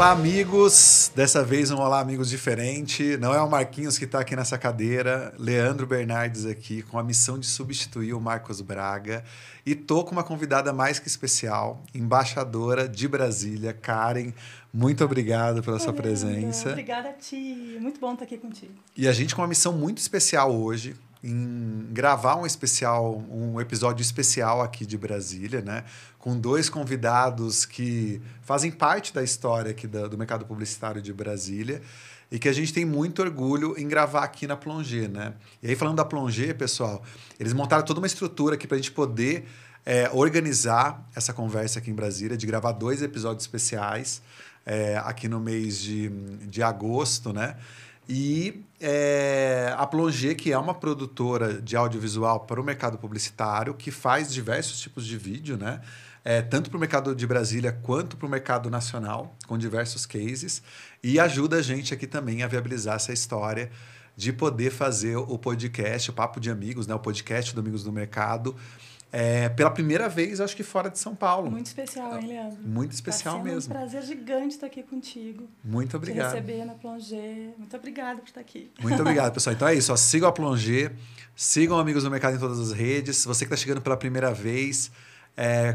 Olá, amigos. Dessa vez um Olá, amigos diferente. Não é o Marquinhos que está aqui nessa cadeira. Leandro Bernardes aqui com a missão de substituir o Marcos Braga. E tô com uma convidada mais que especial, embaixadora de Brasília, Karen. Muito obrigado pela sua presença. Obrigada a ti. Muito bom estar aqui contigo. E a gente com uma missão muito especial hoje, em gravar um episódio especial aqui de Brasília, né? Com dois convidados que fazem parte da história aqui do mercado publicitário de Brasília e que a gente tem muito orgulho em gravar aqui na Plongé, né? E aí, falando da Plongé, pessoal, eles montaram toda uma estrutura aqui para a gente poder organizar essa conversa aqui em Brasília, de gravar 2 episódios especiais aqui no mês de agosto, né? E a Plongé, que é uma produtora de audiovisual para o mercado publicitário, que faz diversos tipos de vídeo, né? Tanto para o mercado de Brasília quanto para o mercado nacional, com diversos cases, e ajuda a gente aqui também a viabilizar essa história de poder fazer o podcast, o Papo de Amigos, né? O podcast do Amigos do Mercado, pela primeira vez, acho que fora de São Paulo. Muito especial, hein, Leandro? Muito especial mesmo. É um prazer gigante estar aqui contigo. Muito obrigado. Te receber na Plongé. Muito obrigada por estar aqui. Muito obrigado, pessoal. Então é isso. Ó, sigam a Plongé, sigam Amigos do Mercado em todas as redes. Você que está chegando pela primeira vez,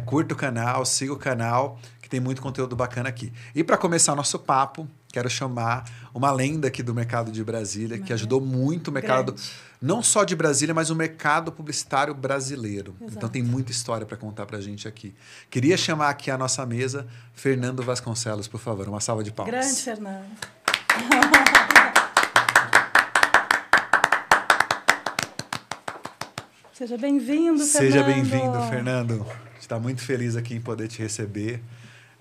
curta o canal, siga o canal, que tem muito conteúdo bacana aqui. E para começar nosso papo, quero chamar uma lenda aqui do mercado de Brasília, que ajudou muito o mercado, não só de Brasília, mas o mercado publicitário brasileiro. Exato. Então tem muita história para contar para a gente aqui. Queria chamar aqui à nossa mesa Fernando Vasconcelos, por favor. Uma salva de palmas. Grande Fernando. Seja bem-vindo, Fernando. Seja bem-vindo, Fernando. A gente está muito feliz aqui em poder te receber.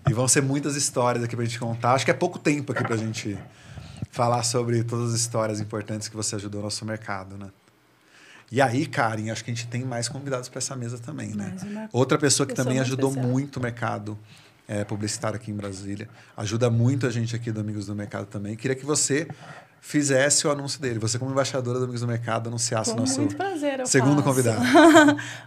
E vão ser muitas histórias aqui para a gente contar. Acho que é pouco tempo aqui para a gente falar sobre todas as histórias importantes que você ajudou no nosso mercado, né? E aí, Karen, acho que a gente tem mais convidados para essa mesa também, né? Outra pessoa que também ajudou muito o mercado publicitário aqui em Brasília. Ajuda muito a gente aqui do Amigos do Mercado também. Queria que você fizesse o anúncio dele. Você, como embaixadora do Amigos do Mercado, anunciasse o nosso segundo convidado.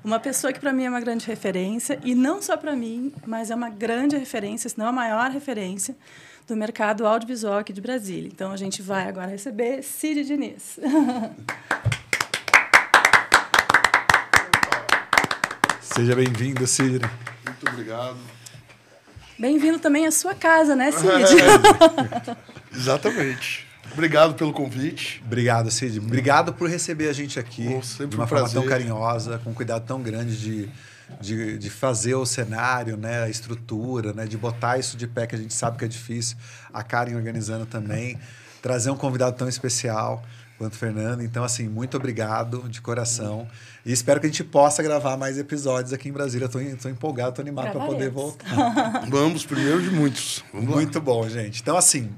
Uma pessoa que, para mim, é uma grande referência. E não só para mim, mas é uma grande referência, se não a maior referência do mercado audiovisual aqui de Brasília. Então, a gente vai agora receber Cid Diniz. Seja bem-vindo, Cid. Muito obrigado. Bem-vindo também à sua casa, né, Cid? Exatamente. Obrigado pelo convite. Obrigado, Cid. Obrigado por receber a gente aqui de uma forma tão carinhosa, com um cuidado tão grande de fazer o cenário, né, a estrutura, né, de botar isso de pé, que a gente sabe que é difícil. A Karen organizando também. Trazer um convidado tão especial quanto o Fernando. Então, assim, muito obrigado de coração. E espero que a gente possa gravar mais episódios aqui em Brasília. Estou empolgado, estou animado para poder voltar. Vamos, primeiro de muitos. Muito bom, gente. Então, assim,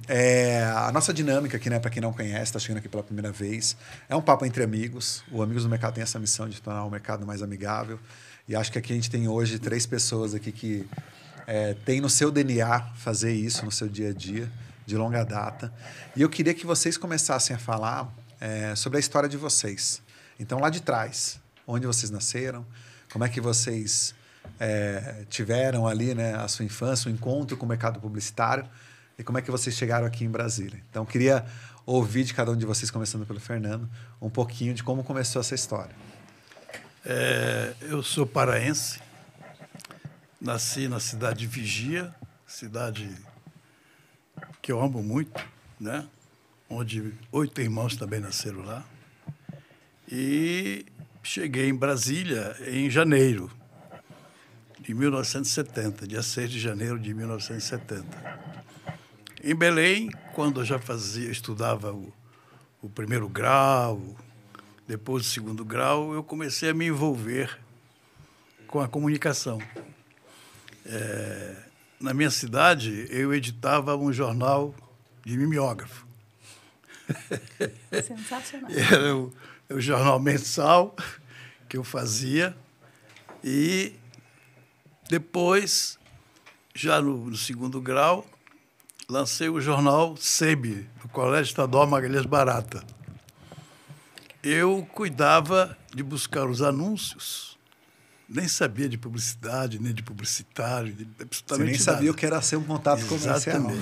a nossa dinâmica aqui, né, para quem não conhece, está chegando aqui pela primeira vez, é um papo entre amigos. O Amigos do Mercado tem essa missão de tornar o mercado mais amigável. E acho que aqui a gente tem hoje 3 pessoas aqui que têm no seu DNA fazer isso no seu dia a dia, de longa data. E eu queria que vocês começassem a falar sobre a história de vocês. Então, lá de trás, onde vocês nasceram, como é que vocês tiveram ali, né, a sua infância, o encontro com o mercado publicitário e como é que vocês chegaram aqui em Brasília. Então, eu queria ouvir de cada um de vocês, começando pelo Fernando, um pouquinho de como começou essa história. Eu sou paraense, nasci na cidade de Vigia, cidade que eu amo muito, né? Onde 8 irmãos também nasceram lá. E cheguei em Brasília em janeiro de 1970, dia 6 de janeiro de 1970. Em Belém, quando eu já estudava o primeiro grau, depois do segundo grau, eu comecei a me envolver com a comunicação. Na minha cidade, eu editava um jornal de mimeógrafo. Sensacional. Era o jornal mensal que eu fazia. E depois, já no segundo grau, lancei o jornal SEB, do Colégio Estadual Magalhães Barata. Eu cuidava de buscar os anúncios nem sabia de publicidade, nem de publicitário, de Você absolutamente nem sabia nada. o que era ser um contato comercial. Exatamente.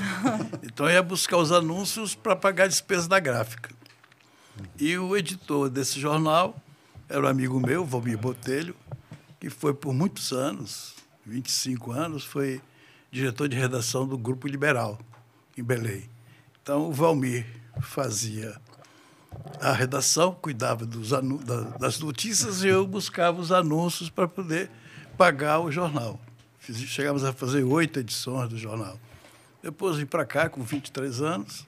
Então, eu ia buscar os anúncios para pagar a despesa da gráfica. E o editor desse jornal era um amigo meu, Valmir Botelho, que foi por muitos anos, 25 anos, foi diretor de redação do Grupo Liberal, em Belém. Então, o Valmir fazia a redação, cuidava das notícias e eu buscava os anúncios para poder pagar o jornal. Chegamos a fazer 8 edições do jornal. Depois vim para cá com 23 anos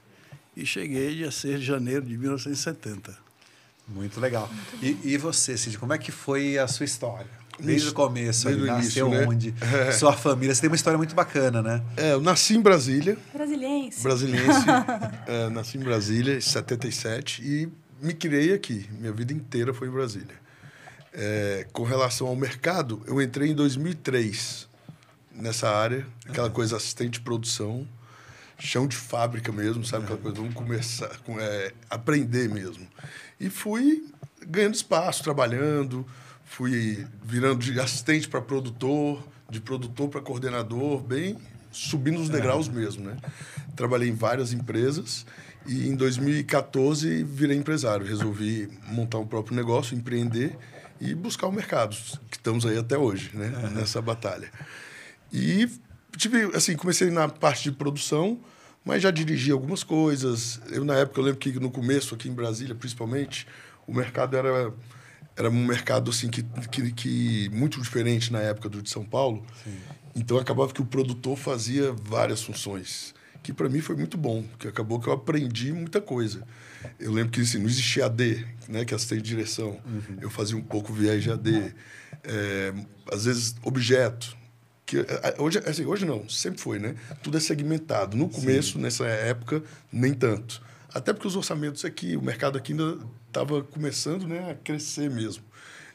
e cheguei dia 6 de janeiro de 1970. Muito legal. E você, Cid, como é que foi a sua história? Desde o começo, desde nasceu início, onde? Né? Sua família, você tem uma história muito bacana, né? Eu nasci em Brasília. Brasiliense. Nasci em Brasília, em 77, e me criei aqui. Minha vida inteira foi em Brasília. Com relação ao mercado, eu entrei em 2003 nessa área, aquela coisa assistente de produção, chão de fábrica mesmo, sabe? Aquela coisa, vamos começar a aprender mesmo. E fui ganhando espaço, trabalhando, fui virando de assistente para produtor, de produtor para coordenador, bem subindo os degraus mesmo, né? Trabalhei em várias empresas e em 2014 virei empresário. Resolvi montar um próprio negócio, empreender e buscar o mercado, que estamos aí até hoje, né? Nessa batalha. E comecei na parte de produção, mas já dirigi algumas coisas. Na época, eu lembro que no começo, aqui em Brasília, principalmente, o mercado era um mercado assim, que muito diferente na época do de São Paulo. Sim. Então, acabava que o produtor fazia várias funções, que para mim foi muito bom, porque acabou que eu aprendi muita coisa. Eu lembro que assim, não existia AD, né, que é assistente de direção. Eu fazia um pouco viés de AD. Às vezes, objeto. Que hoje não, sempre foi, né? Tudo é segmentado. No começo, sim, nessa época, nem tanto. Até porque os orçamentos aqui, o mercado aqui ainda estava começando, né, a crescer mesmo.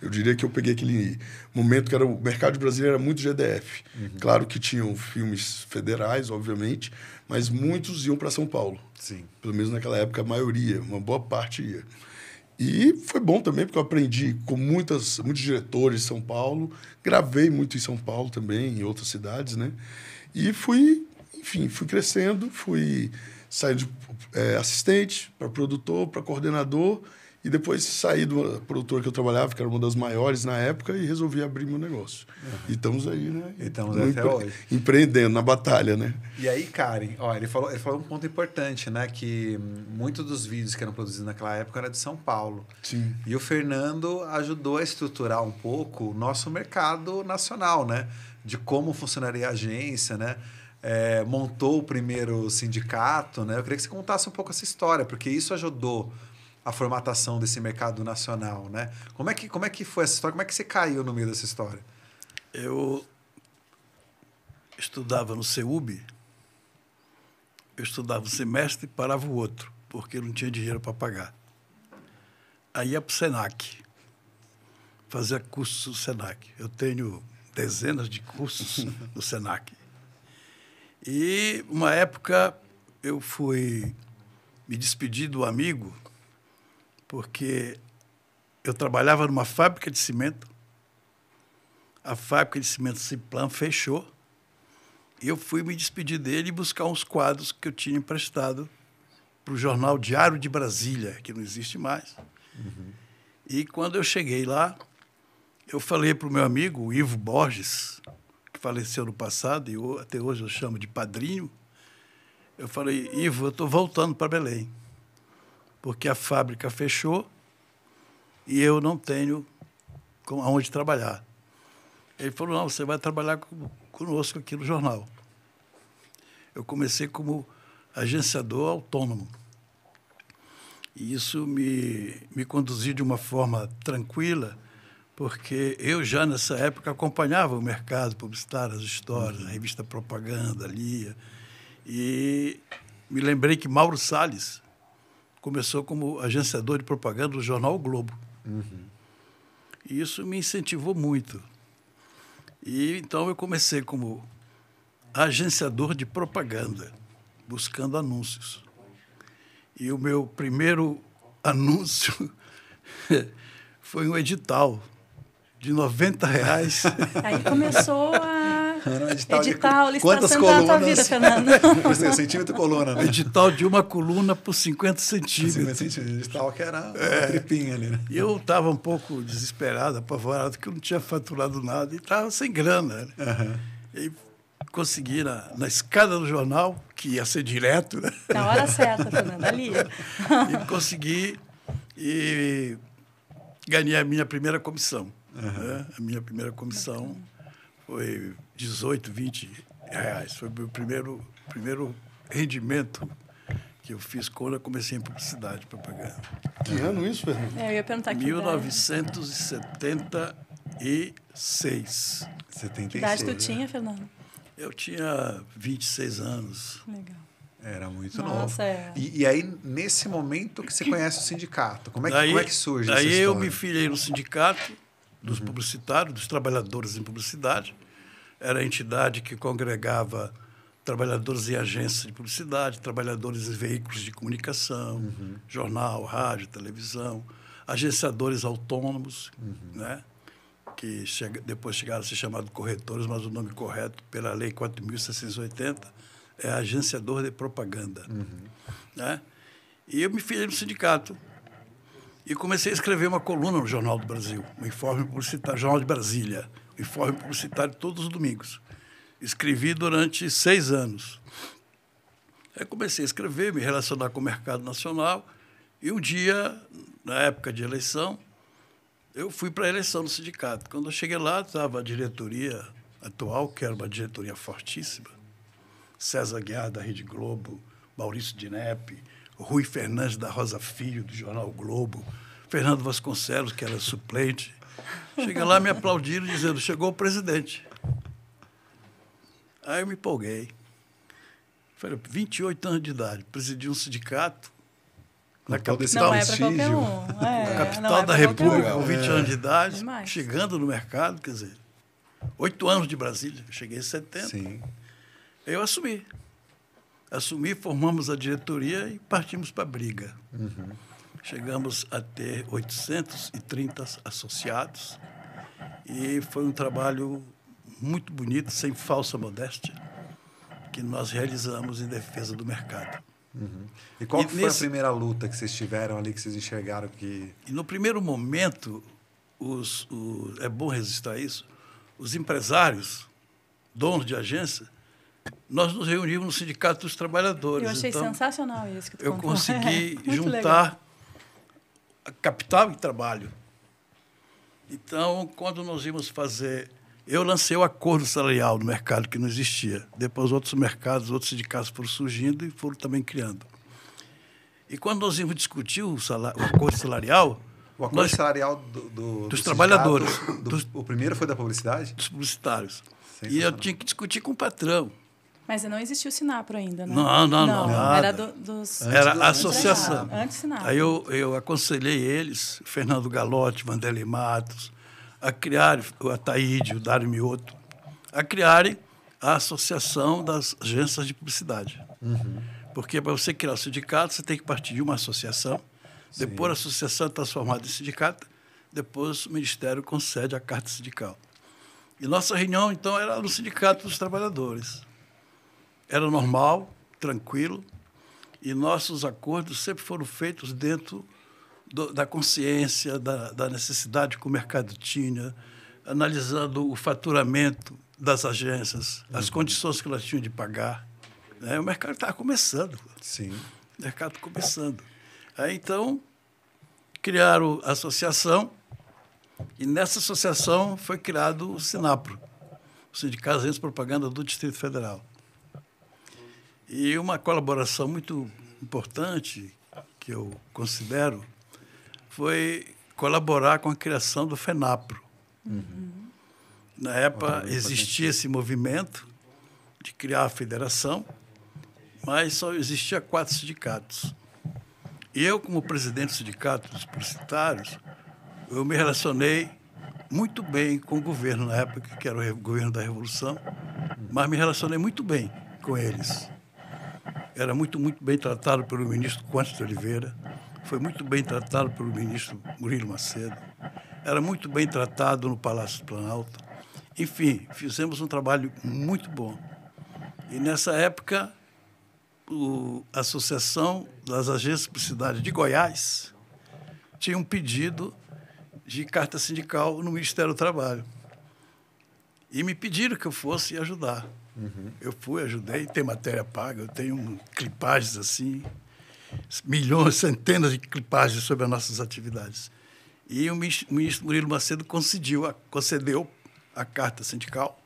Eu diria que eu peguei aquele momento que o mercado brasileiro era muito GDF. Claro que tinham filmes federais, obviamente, mas muitos iam para São Paulo. Sim. Pelo menos naquela época, a maioria, uma boa parte ia. E foi bom também, porque eu aprendi com muitos diretores de São Paulo, gravei muito em São Paulo também, em outras cidades, né? E fui crescendo, fui saindo de assistente para produtor, para coordenador, e depois saí do produtor que eu trabalhava, que era uma das maiores na época, e resolvi abrir meu negócio. E estamos aí, né? E estamos até hoje. Empreendendo na batalha, né? E aí, Karen, ele falou um ponto importante, né? Que muitos dos vídeos que eram produzidos naquela época eram de São Paulo. Sim. E o Fernando ajudou a estruturar um pouco o nosso mercado nacional, né? De como funcionaria a agência, né? Montou o primeiro sindicato, né? Eu queria que você contasse um pouco essa história, porque isso ajudou a formatação desse mercado nacional, né? Como é que foi essa história? Como é que você caiu no meio dessa história? Eu estudava no CEUB, eu estudava um semestre e parava o outro, porque eu não tinha dinheiro para pagar. Aí ia para o SENAC, fazia cursos no SENAC. Eu tenho dezenas de cursos no SENAC. E, uma época, eu fui me despedir do amigo, porque eu trabalhava numa fábrica de cimento, a fábrica de cimento Ciplan fechou, e eu fui me despedir dele e buscar uns quadros que eu tinha emprestado para o jornal Diário de Brasília, que não existe mais. E, quando eu cheguei lá, eu falei para o meu amigo, o Ivo Borges, que faleceu no passado, e até hoje eu chamo de padrinho, eu falei, Ivo, eu estou voltando para Belém, porque a fábrica fechou e eu não tenho aonde trabalhar. Ele falou, não, você vai trabalhar conosco aqui no jornal. Eu comecei como agenciador autônomo. E isso me conduziu de uma forma tranquila, porque eu já, nessa época, acompanhava o mercado publicitário, as histórias, a revista Propaganda, lia. E me lembrei que Mauro Salles começou como agenciador de propaganda do jornal O Globo. E isso me incentivou muito. E então eu comecei como agenciador de propaganda, buscando anúncios. E o meu primeiro anúncio foi um edital de R$90. Aí começou a edital editar quantas licitação da tua colunas? vida, Fernando. Por exemplo, centímetro coluna, né? Edital de uma coluna por 50 centímetros. Edital que era uma tripinha ali, né? E eu estava um pouco desesperado, apavorado, porque eu não tinha faturado nada e estava sem grana. Né? E consegui na escada do jornal, que ia ser direto, né? Na hora certa, Fernando, ali. E consegui e ganhei a minha primeira comissão. Né? A minha primeira comissão foi 18, 20 reais. Foi o meu primeiro rendimento que eu fiz quando eu comecei em publicidade e propaganda. Que ano isso, Fernando? Eu ia perguntar que 1976. Que idade tu tinha, Fernando? Eu tinha 26 anos. Legal. Era muito Nossa, novo. E aí, nesse momento que você conhece o sindicato, como é que surge essa Daí história? eu me filiei no sindicato dos publicitários, dos trabalhadores em publicidade. Era a entidade que congregava trabalhadores em agências de publicidade, trabalhadores em veículos de comunicação, jornal, rádio, televisão, agenciadores autônomos, né? Que depois chegaram a ser chamados corretores, mas o nome correto, pela Lei 4.680, é agenciador de propaganda. Né? E eu me filiei no sindicato e comecei a escrever uma coluna no Jornal do Brasil, o Informe Publicitário, Jornal de Brasília, o Informe Publicitário todos os domingos. Escrevi durante 6 anos. Aí comecei a escrever, me relacionar com o mercado nacional e um dia, na época de eleição, eu fui para a eleição no sindicato. Quando eu cheguei lá, estava a diretoria atual, que era uma diretoria fortíssima, César Guiar, da Rede Globo, Maurício Dinep, Rui Fernandes, da Rosa Filho, do Jornal Globo, Fernando Vasconcelos, que era suplente. Cheguei lá, me aplaudiram, dizendo, chegou o presidente. Aí eu me empolguei. Falei, 28 anos de idade, presidi um sindicato na capital, não é para qualquer um. Capital da República, com 20 anos de idade, Demais. chegando no mercado, quer dizer, 8 anos de Brasília, eu cheguei em 70. Sim. Eu assumi. Assumi, formamos a diretoria e partimos para a briga. Chegamos a ter 830 associados e foi um trabalho muito bonito, sem falsa modéstia, que nós realizamos em defesa do mercado. E qual que foi a primeira luta que vocês tiveram ali, que vocês enxergaram que... E no primeiro momento, é bom registrar isso, os empresários, donos de agência, nós nos reunimos no Sindicato dos Trabalhadores. Eu achei então, sensacional isso que tu eu contou. consegui Muito juntar legal. a capital e trabalho. Então, quando nós íamos fazer... Eu lancei o acordo salarial no mercado, que não existia. Depois, outros mercados, outros sindicatos foram surgindo e foram também criando. E quando nós íamos discutir o acordo salarial... O acordo salarial dos trabalhadores. O primeiro foi da publicidade? Dos publicitários. E eu tinha que discutir com o patrão. Mas não existia o Sinapro ainda, né? Não. Era dos... Era a associação. Antes Sinapro. Aí eu aconselhei eles, Fernando Galotti, Vanderlei Matos, a criarem, o Ataíde, o Dário Mioto, a criarem a Associação das Agências de Publicidade. Porque para você criar o sindicato, você tem que partir de uma associação, depois a associação é transformada em sindicato, depois o Ministério concede a carta sindical. E nossa reunião, então, era no Sindicato dos Trabalhadores. Era normal, tranquilo, e nossos acordos sempre foram feitos dentro da consciência, da necessidade que o mercado tinha, analisando o faturamento das agências, as condições que elas tinham de pagar. Né? O mercado estava começando. Sim. O mercado começando. Aí, então, criaram a associação, e nessa associação foi criado o Sinapro, o Sindicato de Agências de Propaganda do Distrito Federal. E uma colaboração muito importante, que eu considero, foi colaborar com a criação do FENAPRO. Na época, existia esse movimento de criar a federação, mas só existia 4 sindicatos. E eu, como presidente do Sindicato dos Publicitários, eu me relacionei muito bem com o governo na época, que era o governo da Revolução, mas me relacionei muito bem com eles. Era muito bem tratado pelo ministro Conte de Oliveira, foi muito bem tratado pelo ministro Murilo Macedo, era muito bem tratado no Palácio do Planalto. Enfim, fizemos um trabalho muito bom. E, nessa época, a Associação das Agências de Publicidade de Goiás tinha um pedido de carta sindical no Ministério do Trabalho. E me pediram que eu fosse ajudar. Eu fui, ajudei, tem matéria paga, eu tenho clipagens assim, milhões, centenas de clipagens sobre as nossas atividades. E o ministro Murilo Macedo concedeu a carta sindical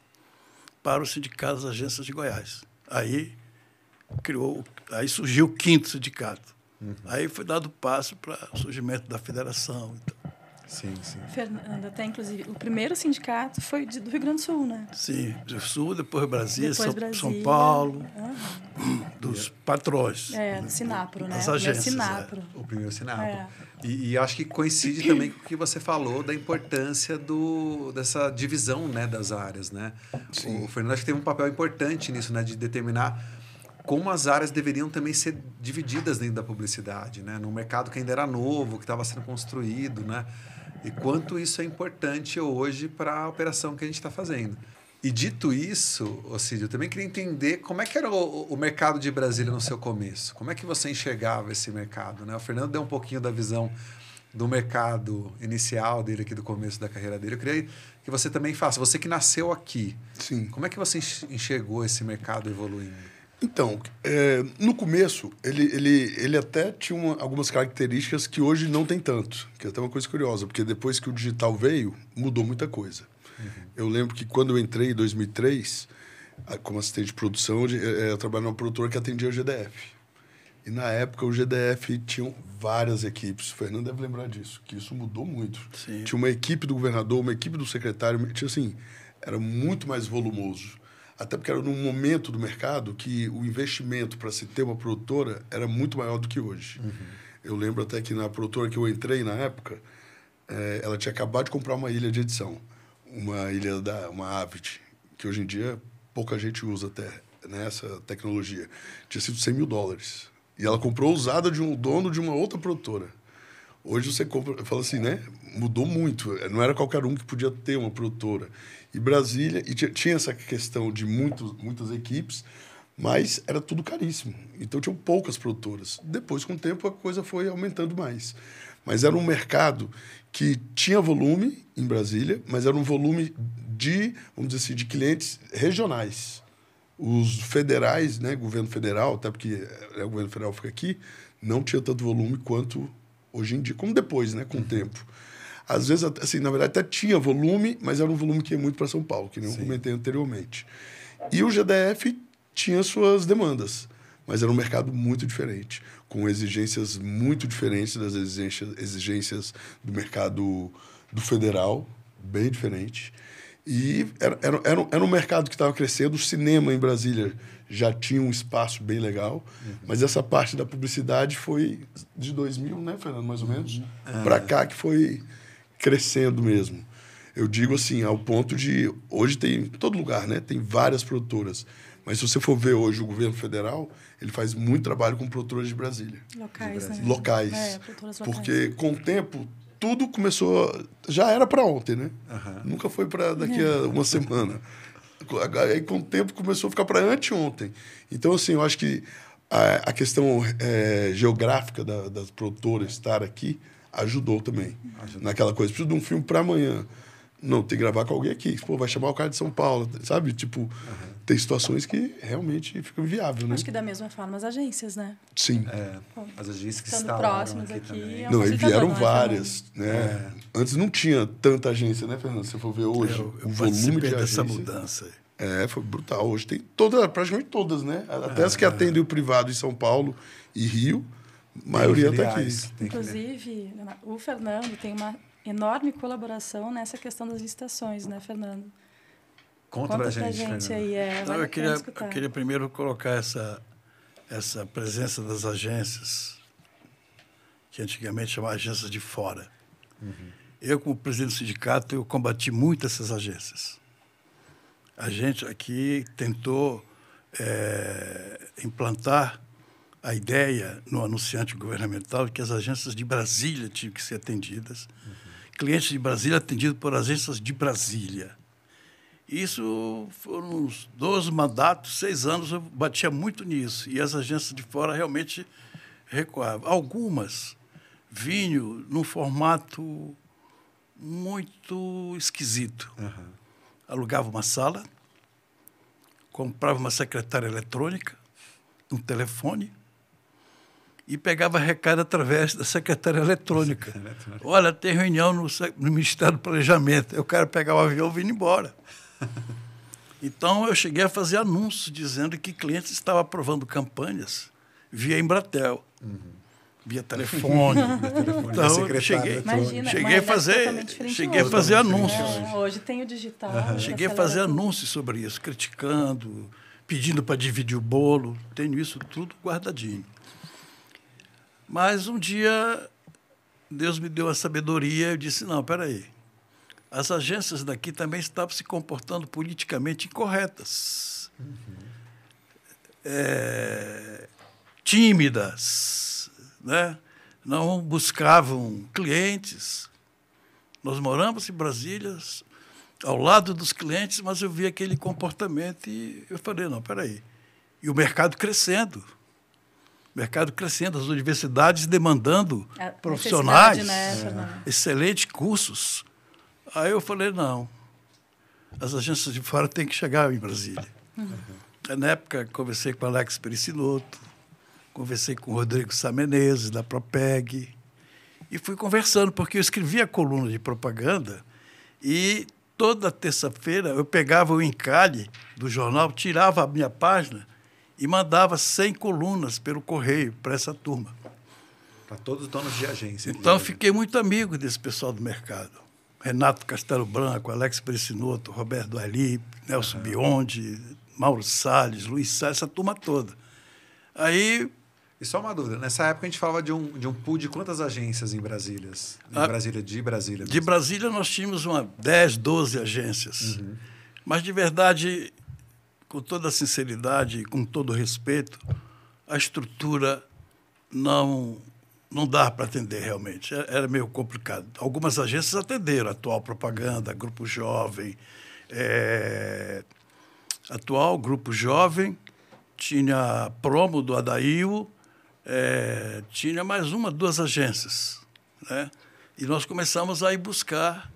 para o Sindicato das Agências de Goiás. Aí surgiu o 5º sindicato. Aí foi dado passo para o surgimento da federação. Então. Sim, sim. Fernando, até inclusive, o primeiro sindicato foi do Rio Grande do Sul, né? Sim, do Sul, depois Brasília, Depois São Paulo, Uhum. dos patrões. Do Sinapro, né? Das O primeiro agências, Sinapro. O primeiro Sinapro. É. E acho que coincide também com o que você falou da importância dessa divisão, né, das áreas, né? Sim. O Fernando acho que teve um papel importante nisso, né, de determinar como as áreas deveriam também ser divididas dentro da publicidade, né? Num mercado que ainda era novo, que estava sendo construído, né? E quanto isso é importante hoje para a operação que a gente está fazendo. E dito isso, Cídio, eu também queria entender como é que era o mercado de Brasília no seu começo. Como é que você enxergava esse mercado, né? O Fernando deu um pouquinho da visão do mercado inicial dele aqui, do começo da carreira dele. Eu queria que você também faça. Você que nasceu aqui, Sim. como é que você enxergou esse mercado evoluindo? Então, no começo, ele até tinha algumas características que hoje não tem tanto, que é até uma coisa curiosa, porque depois que o digital veio, mudou muita coisa. Eu lembro que quando eu entrei em 2003, como assistente de produção, eu trabalhava numa produtora que atendia o GDF. E, na época, o GDF tinha várias equipes. O Fernando deve lembrar disso, que isso mudou muito. Sim. Tinha uma equipe do governador, uma equipe do secretário, tinha, assim, era muito mais volumoso. Até porque era num momento do mercado que o investimento para se ter uma produtora era muito maior do que hoje. Eu lembro até que na produtora que eu entrei na época, ela tinha acabado de comprar uma ilha de edição, uma Avid, que hoje em dia pouca gente usa até nessa tecnologia. Tinha sido $100 mil. E ela comprou usada de um dono de uma outra produtora. Hoje você compra, fala assim, né? Mudou muito. Não era qualquer um que podia ter uma produtora. E Brasília, e tinha essa questão de muitas equipes, mas era tudo caríssimo. Então tinham poucas produtoras. Depois, com o tempo, a coisa foi aumentando mais. Mas era um mercado que tinha volume em Brasília, mas era um volume vamos dizer assim, de clientes regionais. Os federais, né, governo federal, até porque o governo federal fica aqui, não tinha tanto volume quanto hoje em dia, como depois, né, com o tempo. Às vezes, assim, na verdade, até tinha volume, mas era um volume que ia muito para São Paulo, que nem eu comentei anteriormente. E o GDF tinha suas demandas, mas era um mercado muito diferente, com exigências muito diferentes das exigências do mercado do federal, bem diferente. E era um mercado que estava crescendo. O cinema em Brasília já tinha um espaço bem legal, mas essa parte da publicidade foi de 2000, né, Fernando, mais ou menos, para cá que foi crescendo mesmo. Eu digo assim, ao ponto de... Hoje tem em todo lugar, né? Tem várias produtoras. Mas se você for ver hoje o governo federal, ele faz muito trabalho com produtoras de Brasília. Locais, né? Locais. Produtoras locais. Porque, com o tempo, tudo começou... Já era para ontem, né? Nunca foi para daqui a uma semana. Aí, com o tempo, começou a ficar para anteontem. Então, assim, eu acho que a questão geográfica das produtoras estar aqui ajudou também. Naquela coisa, preciso de um filme para amanhã. Não, tem que gravar com alguém aqui. Pô, vai chamar o cara de São Paulo, sabe? Tipo, tem situações que realmente ficam inviáveis, né? Acho que da mesma forma as agências, né? Sim. As agências que Estando estão próximas aqui. também. É um Não, aí facilitador, vieram não é, várias, né? Antes não tinha tanta agência, né, Fernando? Se você for ver hoje, Eu o volume de participei agências... dessa mudança. Foi brutal. Hoje tem praticamente todas, né? Até as que atendem o privado em São Paulo e Rio, a maioria está aqui. Inclusive, o Fernando tem uma enorme colaboração nessa questão das licitações, né, Fernando? Conta pra gente, Fernando. Aí. Não, eu queria primeiro colocar essa presença das agências, que antigamente chamavam agências de fora. Eu, como presidente do sindicato, eu combati muito essas agências. A gente aqui tentou implantar a ideia no anunciante governamental de que as agências de Brasília tinham que ser atendidas, clientes de Brasília atendidos por agências de Brasília. Isso foram uns 12 mandatos, 6 anos, eu batia muito nisso. E as agências de fora realmente recuavam. Algumas vinham num formato muito esquisito. Alugava uma sala, comprava uma secretária eletrônica, um telefone, e pegava recado através da secretária eletrônica. Olha, tem reunião no Ministério do Planejamento, eu quero pegar o avião e vir embora. Então, eu cheguei a fazer anúncios dizendo que clientes estavam aprovando campanhas via Embratel, via telefone. Então, eu cheguei a fazer anúncios. Hoje tem o digital. Cheguei a fazer anúncios sobre isso, criticando, pedindo para dividir o bolo. Tenho isso tudo guardadinho. Mas um dia, Deus me deu a sabedoria e eu disse, não, espera aí. As agências daqui também estavam se comportando politicamente incorretas. Tímidas, né? Não buscavam clientes. Nós moramos em Brasília, ao lado dos clientes, mas eu vi aquele comportamento e eu falei, não, espera aí. E o mercado crescendo. As universidades demandando profissionais, excelentes cursos. Aí eu falei, não, as agências de fora têm que chegar em Brasília. Na época, conversei com o Alex Pericinoto, conversei com o Rodrigo Sá Menezes, da Propeg, e fui conversando, porque eu escrevia coluna de propaganda e toda terça-feira eu pegava o encalhe do jornal, tirava a minha página e mandava 100 colunas pelo correio para essa turma. Para todos os donos de agência. Então, fiquei muito amigo desse pessoal do mercado. Renato Castelo Branco, Alex Pericinoto, Roberto Ali, Nelson Biondi, Mauro Salles, Luiz Salles, essa turma toda. Aí... E só uma dúvida, nessa época a gente falava de um pool de quantas agências em Brasília? De Brasília. De Brasília nós tínhamos 10, 12 agências. Mas, de verdade, com toda a sinceridade e com todo o respeito, a estrutura não dá para atender realmente. Era meio complicado. Algumas agências atenderam, Atual Propaganda, Grupo Jovem. Atual, Grupo Jovem, tinha Promo do Adail, tinha mais 1, 2 agências, né? E nós começamos a ir buscar,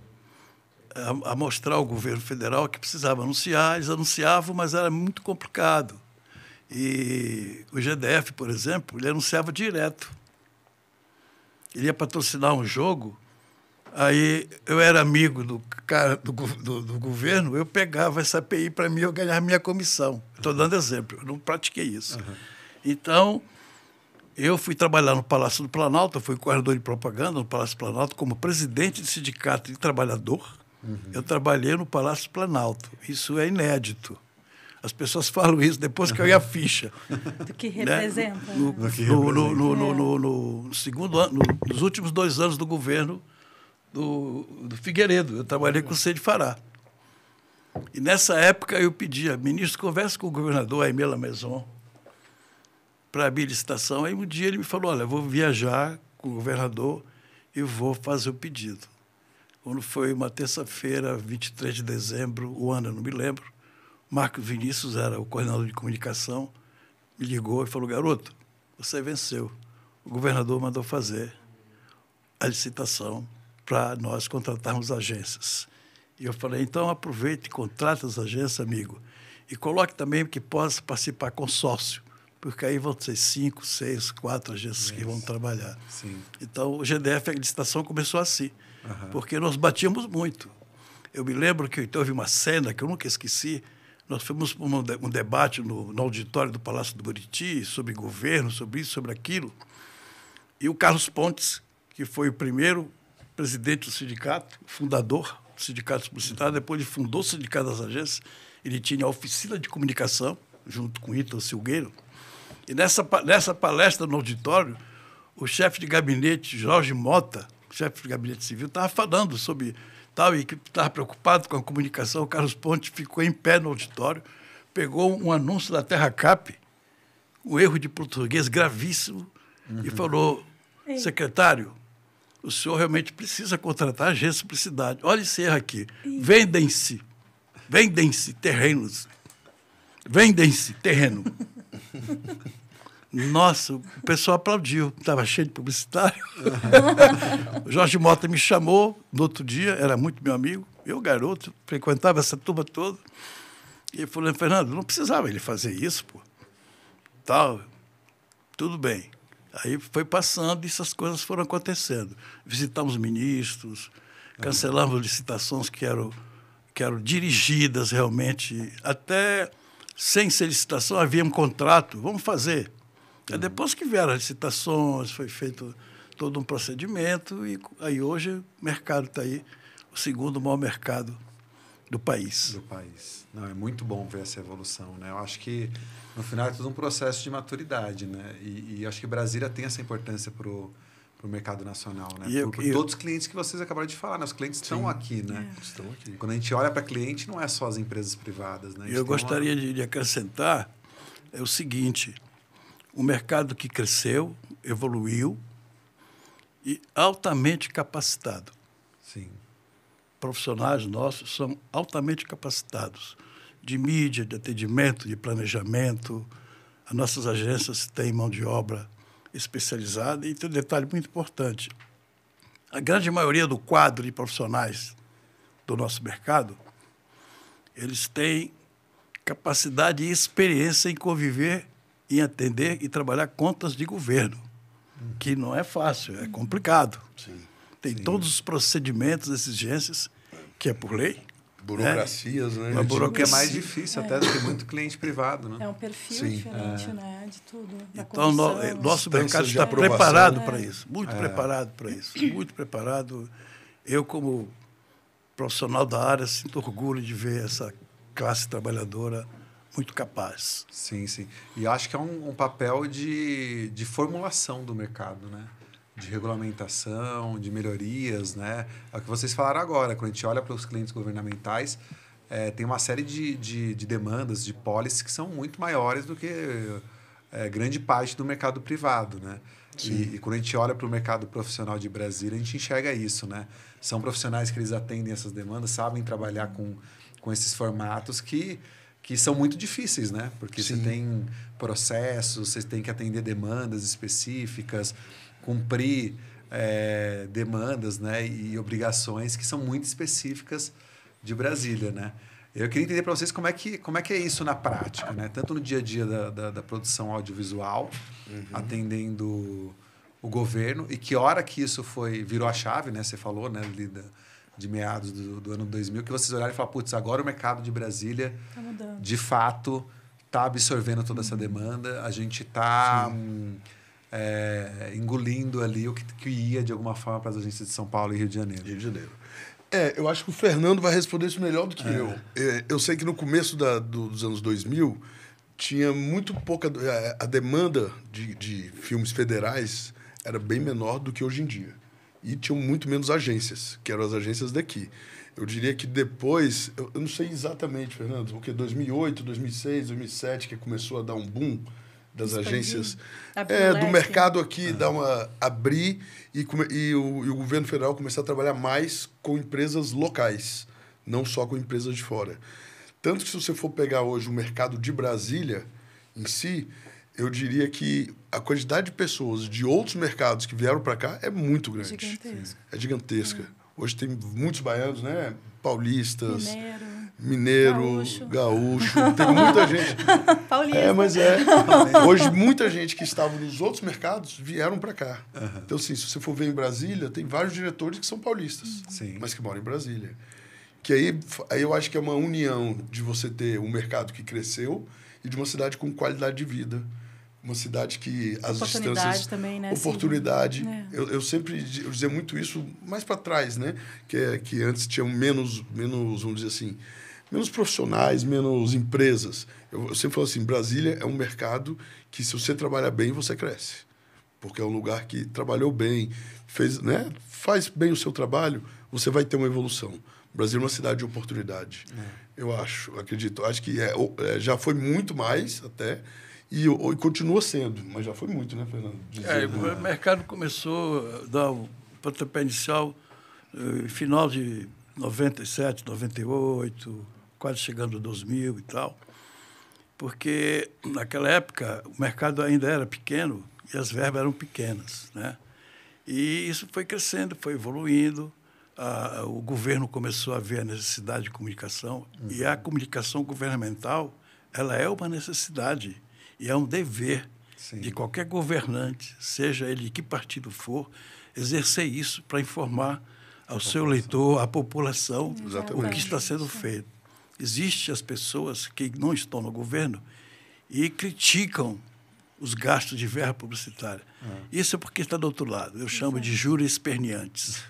a mostrar ao governo federal que precisava anunciar. Eles anunciavam, mas era muito complicado. E o GDF, por exemplo, ele anunciava direto. Ele ia patrocinar um jogo, aí eu era amigo do cara do governo, eu pegava essa API para mim, eu ganhava minha comissão. Estou dando exemplo, eu não pratiquei isso. Então, eu fui trabalhar no Palácio do Planalto, eu fui coordenador de propaganda no Palácio do Planalto, como presidente de sindicato de trabalhador. Eu trabalhei no Palácio do Planalto. Isso é inédito. As pessoas falam isso depois que eu ia a ficha. Do que representa. Né? No segundo ano, nos últimos 2 anos do governo do Figueiredo, eu trabalhei com o Cê de Fará. E nessa época eu pedia, ministro, converse com o governador Aimé Lameson para abrir licitação. Aí um dia ele me falou, olha, eu vou viajar com o governador e vou fazer o pedido. Quando foi uma terça-feira, 23 de dezembro, o ano eu não me lembro, Marcos Vinícius era o coordenador de comunicação, me ligou e falou, garoto, você venceu. O governador mandou fazer a licitação para nós contratarmos agências. E eu falei, então aproveite e contrate as agências, amigo, e coloque também que possa participar consórcio, porque aí vão ser 5, 6, 4 agências que vão trabalhar. Sim. Então, o GDF, a licitação começou assim, porque nós batíamos muito. Eu me lembro que houve uma cena que eu nunca esqueci. Nós fomos para um debate no auditório do Palácio do Buriti sobre governo, sobre isso, sobre aquilo. E o Carlos Pontes, que foi o primeiro presidente do sindicato, fundador do Sindicato Publicitário, depois ele fundou o Sindicato das Agências, ele tinha a oficina de comunicação, junto com Ítalo Silgueiro. E nessa palestra no auditório, o chefe de gabinete, Jorge Mota, chefe de gabinete civil, estava falando sobre tal, e que estava preocupado com a comunicação. O Carlos Pontes ficou em pé no auditório, pegou um anúncio da Terra Cap, um erro de português gravíssimo, e falou, secretário, o senhor realmente precisa contratar agência de publicidade. Olha esse erro aqui. Vendem-se terrenos. Vendem-se terreno. Nossa, o pessoal aplaudiu. Estava cheio de publicitário. O Jorge Mota me chamou no outro dia, era muito meu amigo. Eu, garoto, frequentava essa turma toda. E ele falou, Fernando, não precisava ele fazer isso, pô. Tal, tudo bem. Aí foi passando e essas coisas foram acontecendo. Visitamos ministros, cancelamos licitações que eram dirigidas realmente, até sem ser licitação, havia um contrato, vamos fazer. Depois que vieram as licitações, foi feito todo um procedimento e aí hoje o mercado está aí, o segundo maior mercado do país. Não, é muito bom ver essa evolução, né? Eu acho que, no final, é tudo um processo de maturidade, né? E acho que Brasília tem essa importância para o mercado nacional, né? Por todos os clientes que vocês acabaram de falar, né? Os clientes estão aqui, né? Estão aqui. Quando a gente olha para cliente, não é só as empresas privadas, né? Eu gostaria de acrescentar o seguinte, o mercado que cresceu, evoluiu e altamente capacitado. Sim. Profissionais nossos são altamente capacitados de mídia, de atendimento, de planejamento. As nossas agências têm mão de obra especializada e tem um detalhe muito importante. A grande maioria do quadro de profissionais do nosso mercado, eles têm capacidade e experiência em conviver, em atender e trabalhar contas de governo, que não é fácil, é complicado. Sim. Tem todos os procedimentos, exigências, que é por lei. Burocracias, né? Uma burocracia é mais difícil até do que muito cliente privado, né? É um perfil diferente, né? De tudo. Então, nosso mercado está preparado para isso, muito preparado para isso, muito preparado. Eu, como profissional da área, sinto orgulho de ver essa classe trabalhadora muito capaz. Sim, sim. E acho que é um papel de formulação do mercado, né? De regulamentação, de melhorias, né? É o que vocês falaram agora. Quando a gente olha para os clientes governamentais, tem uma série de demandas, de policies que são muito maiores do que grande parte do mercado privado, né? E quando a gente olha para o mercado profissional de Brasília, a gente enxerga isso, né? São profissionais que eles atendem essas demandas, sabem trabalhar com esses formatos que são muito difíceis, né? Porque você tem processos, você tem que atender demandas específicas, cumprir demandas, né? E obrigações que são muito específicas de Brasília, né? Eu queria entender para vocês como é que é isso na prática, né? Tanto no dia a dia da produção audiovisual, atendendo o governo, e que hora que isso virou a chave, né? Você falou, né? De meados do ano 2000, que vocês olharam e falaram, putz, agora o mercado de Brasília, de fato, está absorvendo toda essa demanda, a gente está engolindo ali o que ia, de alguma forma, para as agências de São Paulo e Rio de Janeiro. Rio de Janeiro. Eu acho que o Fernando vai responder isso melhor do que eu. Eu sei que no começo dos anos 2000, tinha muito pouca... A demanda de filmes federais era bem menor do que hoje em dia. E tinham muito menos agências, que eram as agências daqui. Eu diria que depois... Eu não sei exatamente, Fernando, porque 2008, 2006, 2007, que começou a dar um boom das agências... do mercado aqui, abrir e o governo federal começar a trabalhar mais com empresas locais, não só com empresas de fora. Tanto que, se você for pegar hoje o mercado de Brasília em si... Eu diria que a quantidade de pessoas de outros mercados que vieram para cá é muito grande. É gigantesca. Hoje tem muitos baianos, né? Paulistas, mineiro, gaúcho. Tem muita gente. Paulista. Hoje, muita gente que estava nos outros mercados vieram para cá. Então, assim, se você for ver em Brasília, tem vários diretores que são paulistas, mas que moram em Brasília. Que aí eu acho que é uma união de você ter um mercado que cresceu e de uma cidade com qualidade de vida. Uma cidade que as distâncias... também, né? Oportunidade. Eu sempre dizia muito isso mais para trás, né? Que antes tinham menos, vamos dizer assim, menos profissionais, menos empresas. Eu sempre falo assim, Brasília é um mercado que, se você trabalhar bem, você cresce. Porque é um lugar que trabalhou bem, faz bem o seu trabalho, você vai ter uma evolução. Brasília é uma cidade de oportunidade. Eu acredito. Acho que já foi muito mais até... E continua sendo, mas já foi muito, né, Fernando? O mercado começou a dar pontapé inicial, final de 97, 98, quase chegando a 2000 e tal, porque naquela época o mercado ainda era pequeno e as verbas eram pequenas, né? E isso foi crescendo, foi evoluindo. O governo começou a ver a necessidade de comunicação, e a comunicação governamental, ela é uma necessidade e é um dever de qualquer governante, seja ele de que partido for, exercer isso para informar ao seu leitor, à população, o que está sendo feito. Existem as pessoas que não estão no governo e criticam os gastos de verba publicitária. Isso é porque está do outro lado. Eu chamo de juros esperneantes,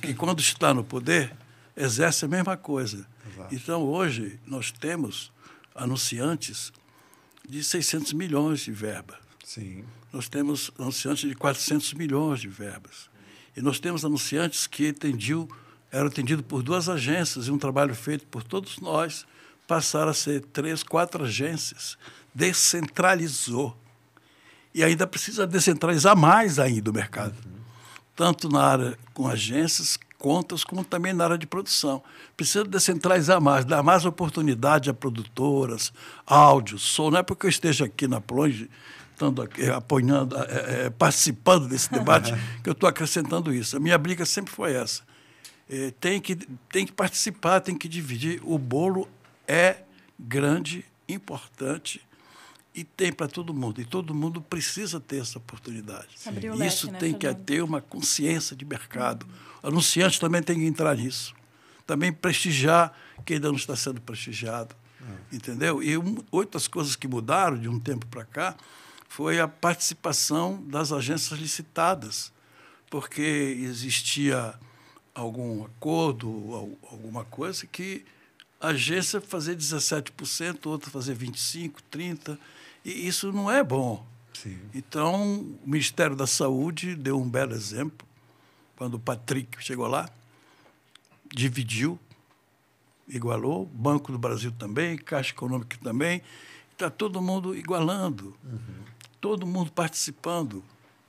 que quando está no poder, exerce a mesma coisa. Exato. Então, hoje, nós temos anunciantes de 600 milhões de verba. Sim. Nós temos anunciantes de 400 milhões de verbas. E nós temos anunciantes que eram atendidos por 2 agências, e um trabalho feito por todos nós passaram a ser 3, 4 agências. Descentralizou. E ainda precisa descentralizar mais ainda o mercado. Tanto na área com agências, contas, como também na área de produção. Precisa descentralizar mais, dar mais oportunidade a produtoras, áudio, som. Não é porque eu esteja aqui na Plonge, estando aqui, apoiando, participando desse debate, que eu estou acrescentando isso. A minha briga sempre foi essa. Tem que participar, tem que dividir. O bolo é grande, importante, e tem para todo mundo. E todo mundo precisa ter essa oportunidade. Isso tem que ter uma consciência de mercado. O anunciante também tem que entrar nisso. Também prestigiar quem ainda não está sendo prestigiado. Entendeu? E outras coisas que mudaram de um tempo para cá foi a participação das agências licitadas, porque existia algum acordo, alguma coisa que a agência fazia 17%, outra fazia 25%, 30%, e isso não é bom. Sim. Então, o Ministério da Saúde deu um belo exemplo, quando o Patrick chegou lá, dividiu, igualou, Banco do Brasil também, Caixa Econômica também, está todo mundo igualando, todo mundo participando.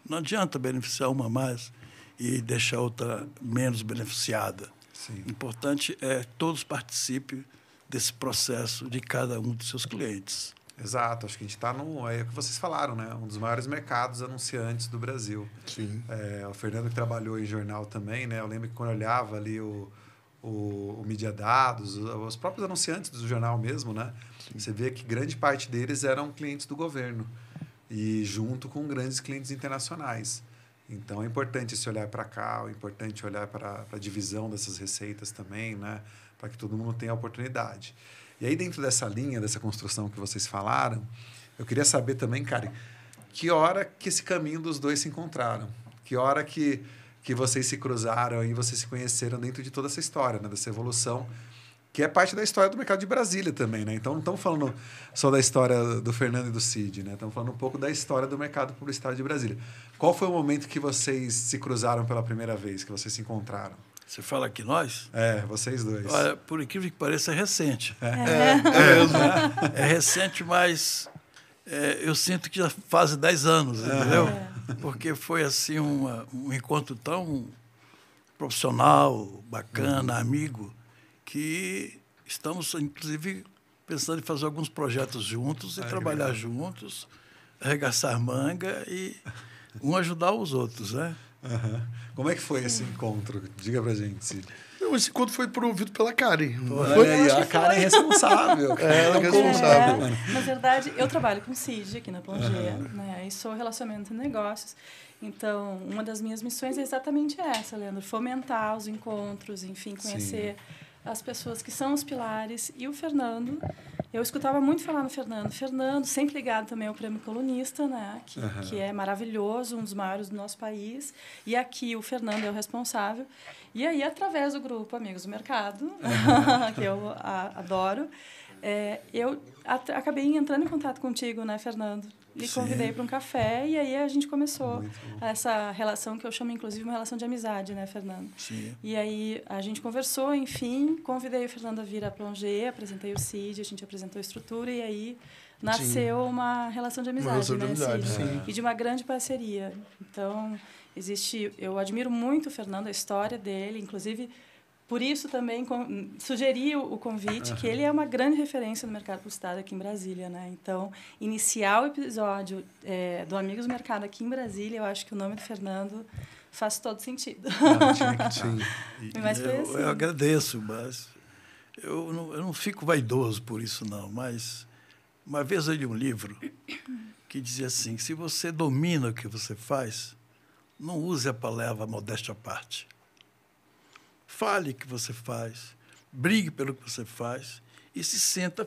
Não adianta beneficiar uma mais e deixar outra menos beneficiada. Sim. O importante é que todos participem desse processo de cada um dos seus clientes. Exato, acho que a gente está é o que vocês falaram, né? Um dos maiores mercados anunciantes do Brasil. Sim. O Fernando, que trabalhou em jornal também, né? Eu lembro que quando eu olhava ali o Mídia Dados, os próprios anunciantes do jornal mesmo, né? Sim. Você vê que grande parte deles eram clientes do governo, e junto com grandes clientes internacionais. Então, é importante esse olhar para cá, é importante olhar para a divisão dessas receitas também, né? Para que todo mundo tenha a oportunidade. E aí, dentro dessa linha, dessa construção que vocês falaram, eu queria saber também, Karen, que hora que esse caminho dos dois se encontraram? Que hora que vocês se cruzaram e vocês se conheceram dentro de toda essa história, né? Dessa evolução, que é parte da história do mercado de Brasília também, né? Então, não estamos falando só da história do Fernando e do Cid, né? Estamos falando um pouco da história do mercado publicitário de Brasília. Qual foi o momento que vocês se cruzaram pela primeira vez, que vocês se encontraram? Você fala que nós? Vocês dois. Olha, por incrível que pareça, é recente. É recente, mas eu sinto que já faz 10 anos, entendeu? Porque foi assim um encontro tão profissional, bacana, amigo, que estamos, inclusive, pensando em fazer alguns projetos juntos e trabalhar juntos, arregaçar manga e um ajudar os outros, né? Como é que foi esse encontro? Diga pra gente, Cid. Esse encontro foi promovido pela Karen. A Karen é responsável. Ela é responsável. Na verdade, eu trabalho com o Cid aqui na Plongea, né? E sou relacionamento e negócios. Então, uma das minhas missões é exatamente essa, Leandro. Fomentar os encontros, enfim, conhecer as pessoas que são os pilares. E o Fernando, eu escutava muito falar no Fernando. Fernando, sempre ligado também ao Prêmio Colunista, né? Que é maravilhoso, um dos maiores do nosso país. E aqui o Fernando é o responsável. E aí, através do grupo Amigos do Mercado, que eu adoro, eu acabei entrando em contato contigo, né, Fernando? E convidei para um café, e aí a gente começou essa relação que eu chamo, inclusive, uma relação de amizade, né, Fernando? Sim. E aí a gente conversou, enfim, convidei o Fernando a vir à Plongea, apresentei o Cid, a gente apresentou a estrutura, e aí nasceu uma relação de amizade, Cid? E de uma grande parceria. Então, Eu admiro muito o Fernando, a história dele, inclusive por isso também sugeri o convite, que ele é uma grande referência no mercado publicitário aqui em Brasília, né? Então, iniciar o episódio do Amigos do Mercado aqui em Brasília, eu acho que o nome do Fernando faz todo sentido. Não, tinha que sim. Mas foi assim. Eu agradeço, mas eu não fico vaidoso por isso, não. Mas uma vez eu li um livro que dizia assim, se você domina o que você faz, não use a palavra modéstia à parte. Fale o que você faz, brigue pelo que você faz e sinta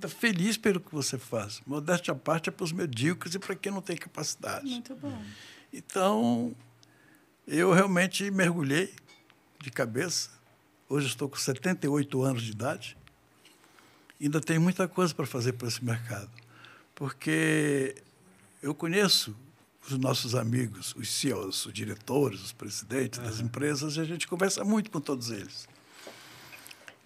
feliz pelo que você faz. Modéstia à parte é para os medíocres e para quem não tem capacidade. Muito bom. Então, eu realmente mergulhei de cabeça. Hoje estou com 78 anos de idade. Ainda tenho muita coisa para fazer para esse mercado. Porque eu conheço os nossos amigos, os CEOs, os diretores, os presidentes das empresas, e a gente conversa muito com todos eles.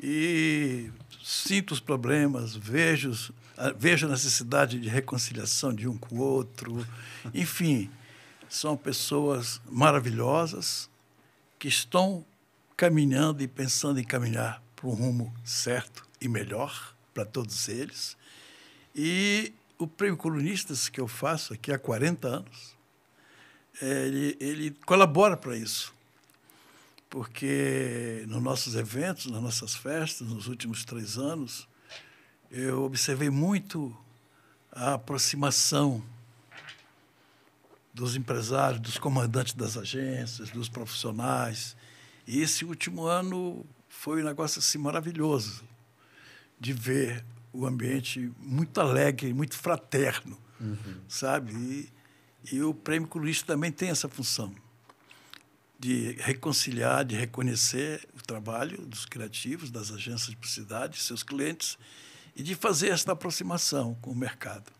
E sinto os problemas, vejo a necessidade de reconciliação de um com o outro. Enfim, são pessoas maravilhosas que estão caminhando e pensando em caminhar para um rumo certo e melhor para todos eles. E o Prêmio Colunistas que eu faço aqui há 40 anos, ele colabora para isso. Porque nos nossos eventos, nas nossas festas, nos últimos 3 anos, eu observei muito a aproximação dos empresários, dos comandantes das agências, dos profissionais. E esse último ano foi um negócio assim maravilhoso de ver o ambiente muito alegre, muito fraterno, sabe? E o Prêmio Colunista também tem essa função de reconciliar, de reconhecer o trabalho dos criativos, das agências de publicidade, seus clientes, e de fazer essa aproximação com o mercado.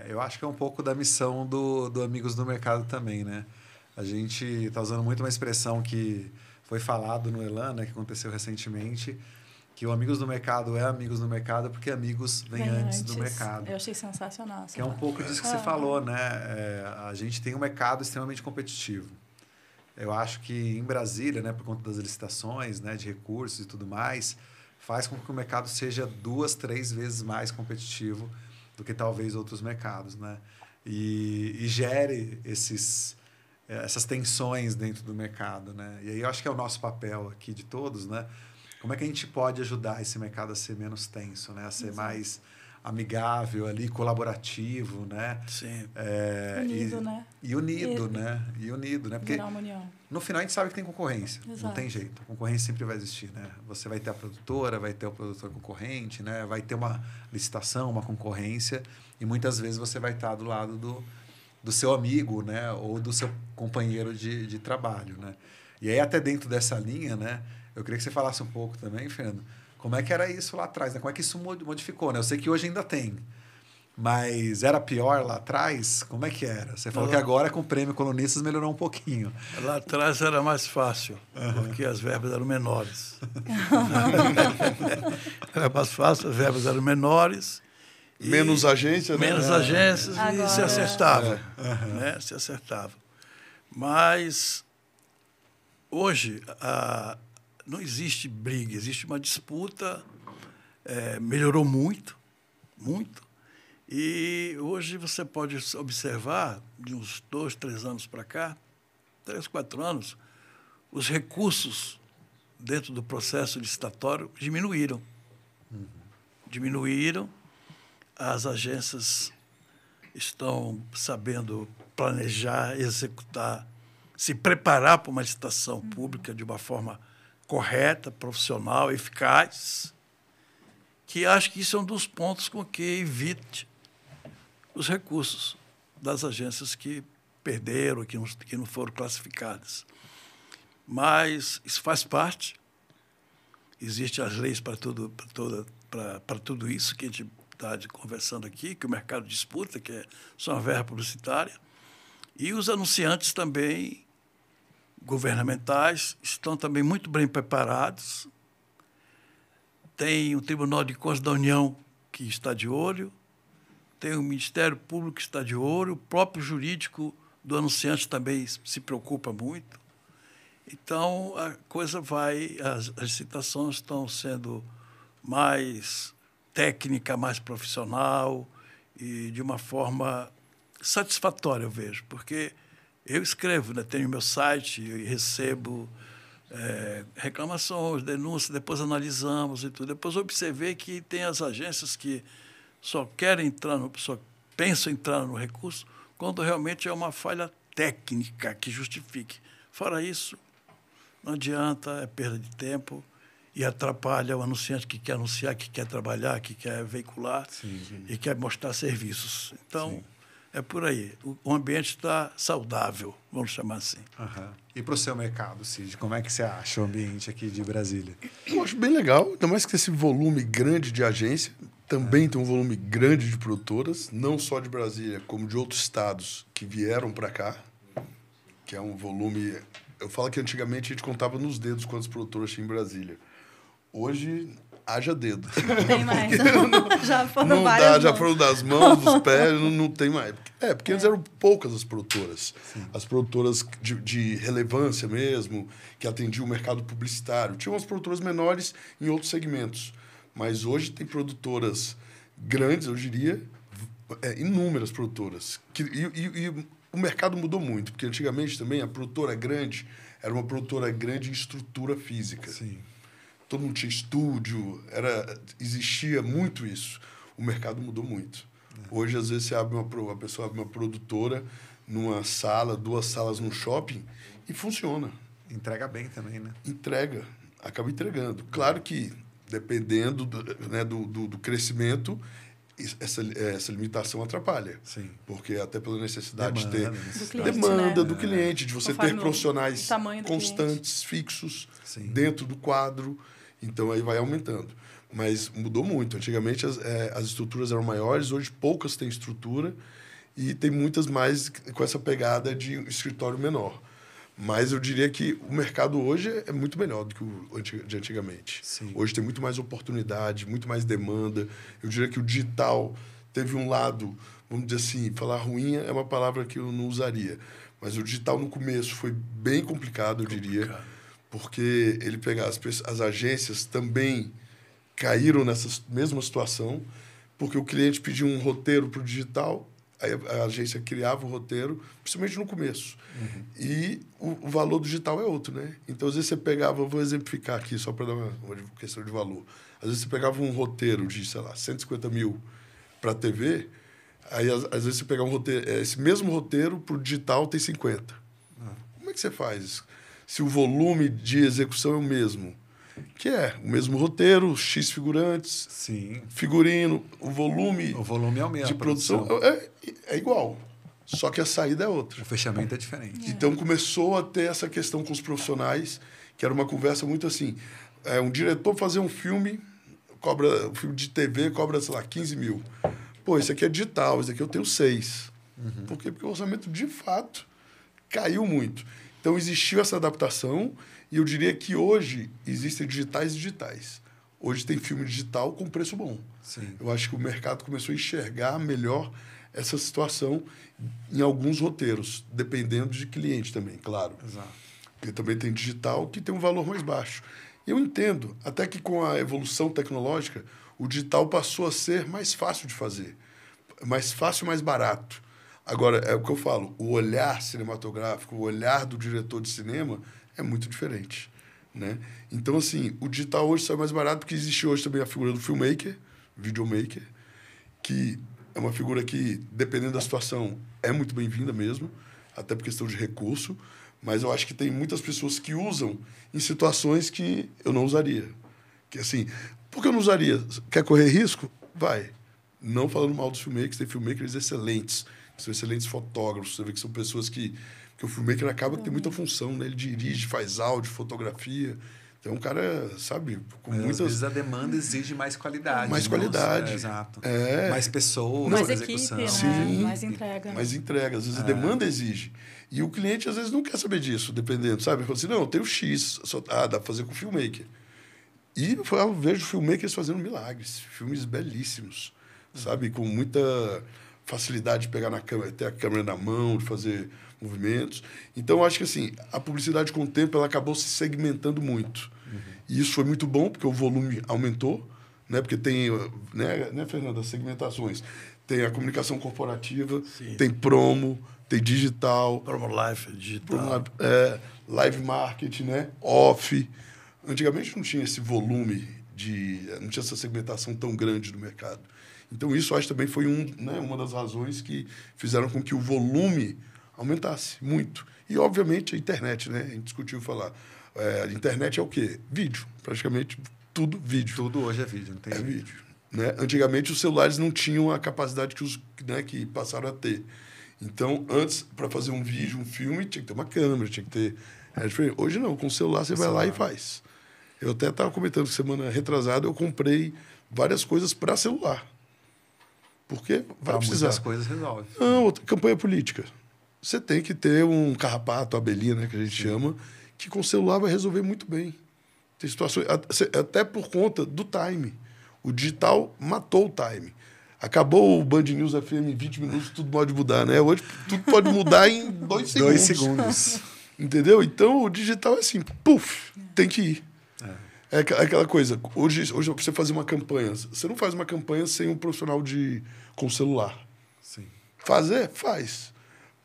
Eu acho que é um pouco da missão do Amigos do Mercado também, né? A gente está usando muito uma expressão que foi falado no Elan, né, que aconteceu recentemente, que o Amigos do Mercado é Amigos do Mercado porque amigos vêm antes do mercado. Eu achei sensacional. Que é um pouco disso que você falou, né? A gente tem um mercado extremamente competitivo. Eu acho que em Brasília, né, por conta das licitações, né, de recursos e tudo mais, faz com que o mercado seja 2, 3 vezes mais competitivo do que talvez outros mercados, né? E gere essas tensões dentro do mercado, né? E aí eu acho que é o nosso papel aqui de todos, né? Como é que a gente pode ajudar esse mercado a ser menos tenso, né? A ser mais amigável ali, colaborativo, né? Sim. Unido, né? E unido, né? E unido, né? Porque virar uma união. no final a gente sabe que tem concorrência. Exato. Não tem jeito. A concorrência sempre vai existir, né? Você vai ter a produtora, vai ter o produtor concorrente, né? Vai ter uma licitação, uma concorrência, e muitas vezes você vai estar do lado do seu amigo, né? Ou do seu companheiro de trabalho, né? E aí, até dentro dessa linha, né? Eu queria que você falasse um pouco também, Fernando, como é que era isso lá atrás, né? Como é que isso modificou, né? Eu sei que hoje ainda tem, mas era pior lá atrás? Como é que era? Você falou que agora com o Prêmio Colunistas melhorou um pouquinho. Lá atrás era mais fácil, porque as verbas eram menores. Era mais fácil, as verbas eram menores. Menos agências, né? Menos agências Agora, e se acertava. Né? Se acertava. Mas hoje não existe briga, existe uma disputa, melhorou muito, muito. E hoje você pode observar, de uns 2, 3 anos para cá, 3, 4 anos, os recursos dentro do processo licitatório diminuíram. Diminuíram, as agências estão sabendo planejar, executar, se preparar para uma licitação pública de uma forma correta, profissional, eficaz, que acho que isso é um dos pontos com que evite os recursos das agências que perderam, que não foram classificadas. Mas isso faz parte. Existem as leis para tudo isso que a gente está conversando aqui, que o mercado disputa, que é só uma verba publicitária. E os anunciantes também, governamentais, estão também muito bem preparados. Tem o Tribunal de Contas da União que está de olho, tem o Ministério Público que está de olho, o próprio jurídico do anunciante também se preocupa muito. Então, a coisa vai... As licitações estão sendo mais técnica, mais profissional e de uma forma satisfatória, eu vejo, porque eu escrevo, né? Tenho meu site e recebo reclamações, denúncias, depois analisamos e tudo. Depois observei que tem as agências que só pensam em entrar no recurso quando realmente é uma falha técnica que justifique. Fora isso, não adianta, é perda de tempo e atrapalha o anunciante que quer anunciar, que quer trabalhar, que quer veicular e quer mostrar serviços. Então, é por aí. O ambiente está saudável, vamos chamar assim. E para o seu mercado, Cid, como é que você acha o ambiente aqui de Brasília? Eu acho bem legal, ainda mais que esse volume grande de agência, também tem um volume grande de produtoras, não só de Brasília, como de outros estados que vieram para cá, que é um volume... Eu falo que antigamente a gente contava nos dedos quantas produtoras tinha em Brasília. Hoje, haja dedo. Não tem mais. Já foram não várias dá, mãos. já foram das mãos, dos pés, não tem mais. Porque antes eram poucas as produtoras. As produtoras de relevância mesmo, que atendiam o mercado publicitário. Tinha umas produtoras menores em outros segmentos. Mas hoje tem produtoras grandes, eu diria, inúmeras produtoras. E o mercado mudou muito, porque antigamente também a produtora grande era uma produtora grande em estrutura física. Sim. Todo mundo tinha estúdio, existia muito isso. O mercado mudou muito. Hoje, às vezes, a pessoa abre uma produtora numa sala, 2 salas num shopping e funciona. Entrega bem também, né? Entrega, acaba entregando. Claro que, dependendo do crescimento, essa limitação atrapalha. Sim. Porque até pela necessidade Demanda, de ter cliente, demanda né? do cliente, de você Conforme ter profissionais o tamanho do constantes, fixos, Sim. dentro do quadro. Então, aí vai aumentando. Mas mudou muito. Antigamente, as estruturas eram maiores, hoje poucas têm estrutura e tem muitas mais com essa pegada de escritório menor. Mas eu diria que o mercado hoje é muito melhor do que o de antigamente. Sim. Hoje tem muito mais oportunidade, muito mais demanda. Eu diria que o digital teve um lado, vamos dizer assim, falar ruim é uma palavra que eu não usaria. Mas o digital no começo foi bem complicado, eu diria. Porque ele pegar as agências também caíram nessa mesma situação, porque o cliente pediu um roteiro para o digital, aí a agência criava o roteiro, principalmente no começo. E o valor do digital é outro, né? Então, às vezes você pegava, vou exemplificar aqui, só para dar uma questão de valor. Às vezes você pegava um roteiro de, sei lá, 150 mil para a TV, aí às vezes você pegava um roteiro, esse mesmo roteiro para o digital tem 50. Como é que você faz isso? Se o volume de execução é o mesmo, que é o mesmo roteiro, X figurantes, Sim. figurino, o volume é o mesmo. de produção é igual, só que a saída é outra. O fechamento é diferente. Então, começou a ter essa questão com os profissionais, que era uma conversa muito assim, um diretor fazer um filme filme de TV cobra, sei lá, 15 mil. Pô, esse aqui é digital, esse aqui eu tenho 6. Por quê? Porque o orçamento, de fato, caiu muito. Então, existiu essa adaptação e eu diria que hoje existem digitais. Hoje tem filme digital com preço bom. Sim. Eu acho que o mercado começou a enxergar melhor essa situação em alguns roteiros, dependendo de cliente também, claro. Exato. Porque também tem digital que tem um valor mais baixo. Eu entendo, até que com a evolução tecnológica, o digital passou a ser mais fácil de fazer. Mais fácil e mais barato. Agora, é o que eu falo, o olhar cinematográfico, o olhar do diretor de cinema é muito diferente, né? Então, assim, o digital hoje sai mais barato porque existe hoje também a figura do filmmaker, videomaker, que é uma figura que, dependendo da situação, é muito bem-vinda mesmo, até por questão de recurso, mas eu acho que tem muitas pessoas que usam em situações que eu não usaria. Que, assim, por que eu não usaria? Quer correr risco? Vai. Não falando mal dos filmmakers, tem filmmakers excelentes, são excelentes fotógrafos, você vê que são pessoas que o filmmaker acaba que tem muita função, né? Ele dirige, faz áudio, fotografia. Então, um cara, sabe, com Às muitas... vezes a demanda exige mais qualidade. Mais qualidade. Exato. É. Mais pessoas, Mais mais equipe, execução. né? Sim. Mais entrega. Mais entrega. Às vezes a demanda exige. E o cliente, às vezes, não quer saber disso, dependendo, sabe? Ele fala assim, não, eu tenho X, dá para fazer com o filmmaker. E eu vejo filmmakers fazendo milagres, filmes belíssimos, sabe? Com muita facilidade de pegar na câmera, ter a câmera na mão, de fazer movimentos. Então, acho que assim, a publicidade com o tempo ela acabou se segmentando muito. E isso foi muito bom, porque o volume aumentou, né? Porque tem, né, Fernanda, as segmentações. Tem a comunicação corporativa, Sim. tem promo, tem digital. Promo Life, digital. Live marketing, né? Off. Antigamente não tinha esse volume, não tinha essa segmentação tão grande do mercado. Então, isso acho também foi uma das razões que fizeram com que o volume aumentasse muito. E, obviamente, a internet, né? A gente discutiu falar. A internet é o quê? Vídeo. Praticamente tudo vídeo. Tudo hoje é vídeo, não tem jeito. Vídeo. Né? Antigamente, os celulares não tinham a capacidade que passaram a ter. Então, antes, para fazer um vídeo, um filme, tinha que ter uma câmera, tinha que ter... Hoje não, com o celular você vai lá e faz. Eu até estava comentando que semana retrasada eu comprei várias coisas para celular. Porque vai precisar. Muitas coisas resolve. Não, campanha política. Você tem que ter um carrapato, abelhinha, né, que a gente chama, que com o celular vai resolver muito bem. Tem situações, até por conta do time. O digital matou o time. Acabou o Band News FM em 20 minutos, tudo pode mudar, né? Hoje tudo pode mudar em 2 segundos. 2 segundos. Entendeu? Então, o digital é assim, puf, tem que ir. É aquela coisa, hoje você fazer uma campanha, você não faz uma campanha sem um profissional com celular. Sim. Fazer? Faz.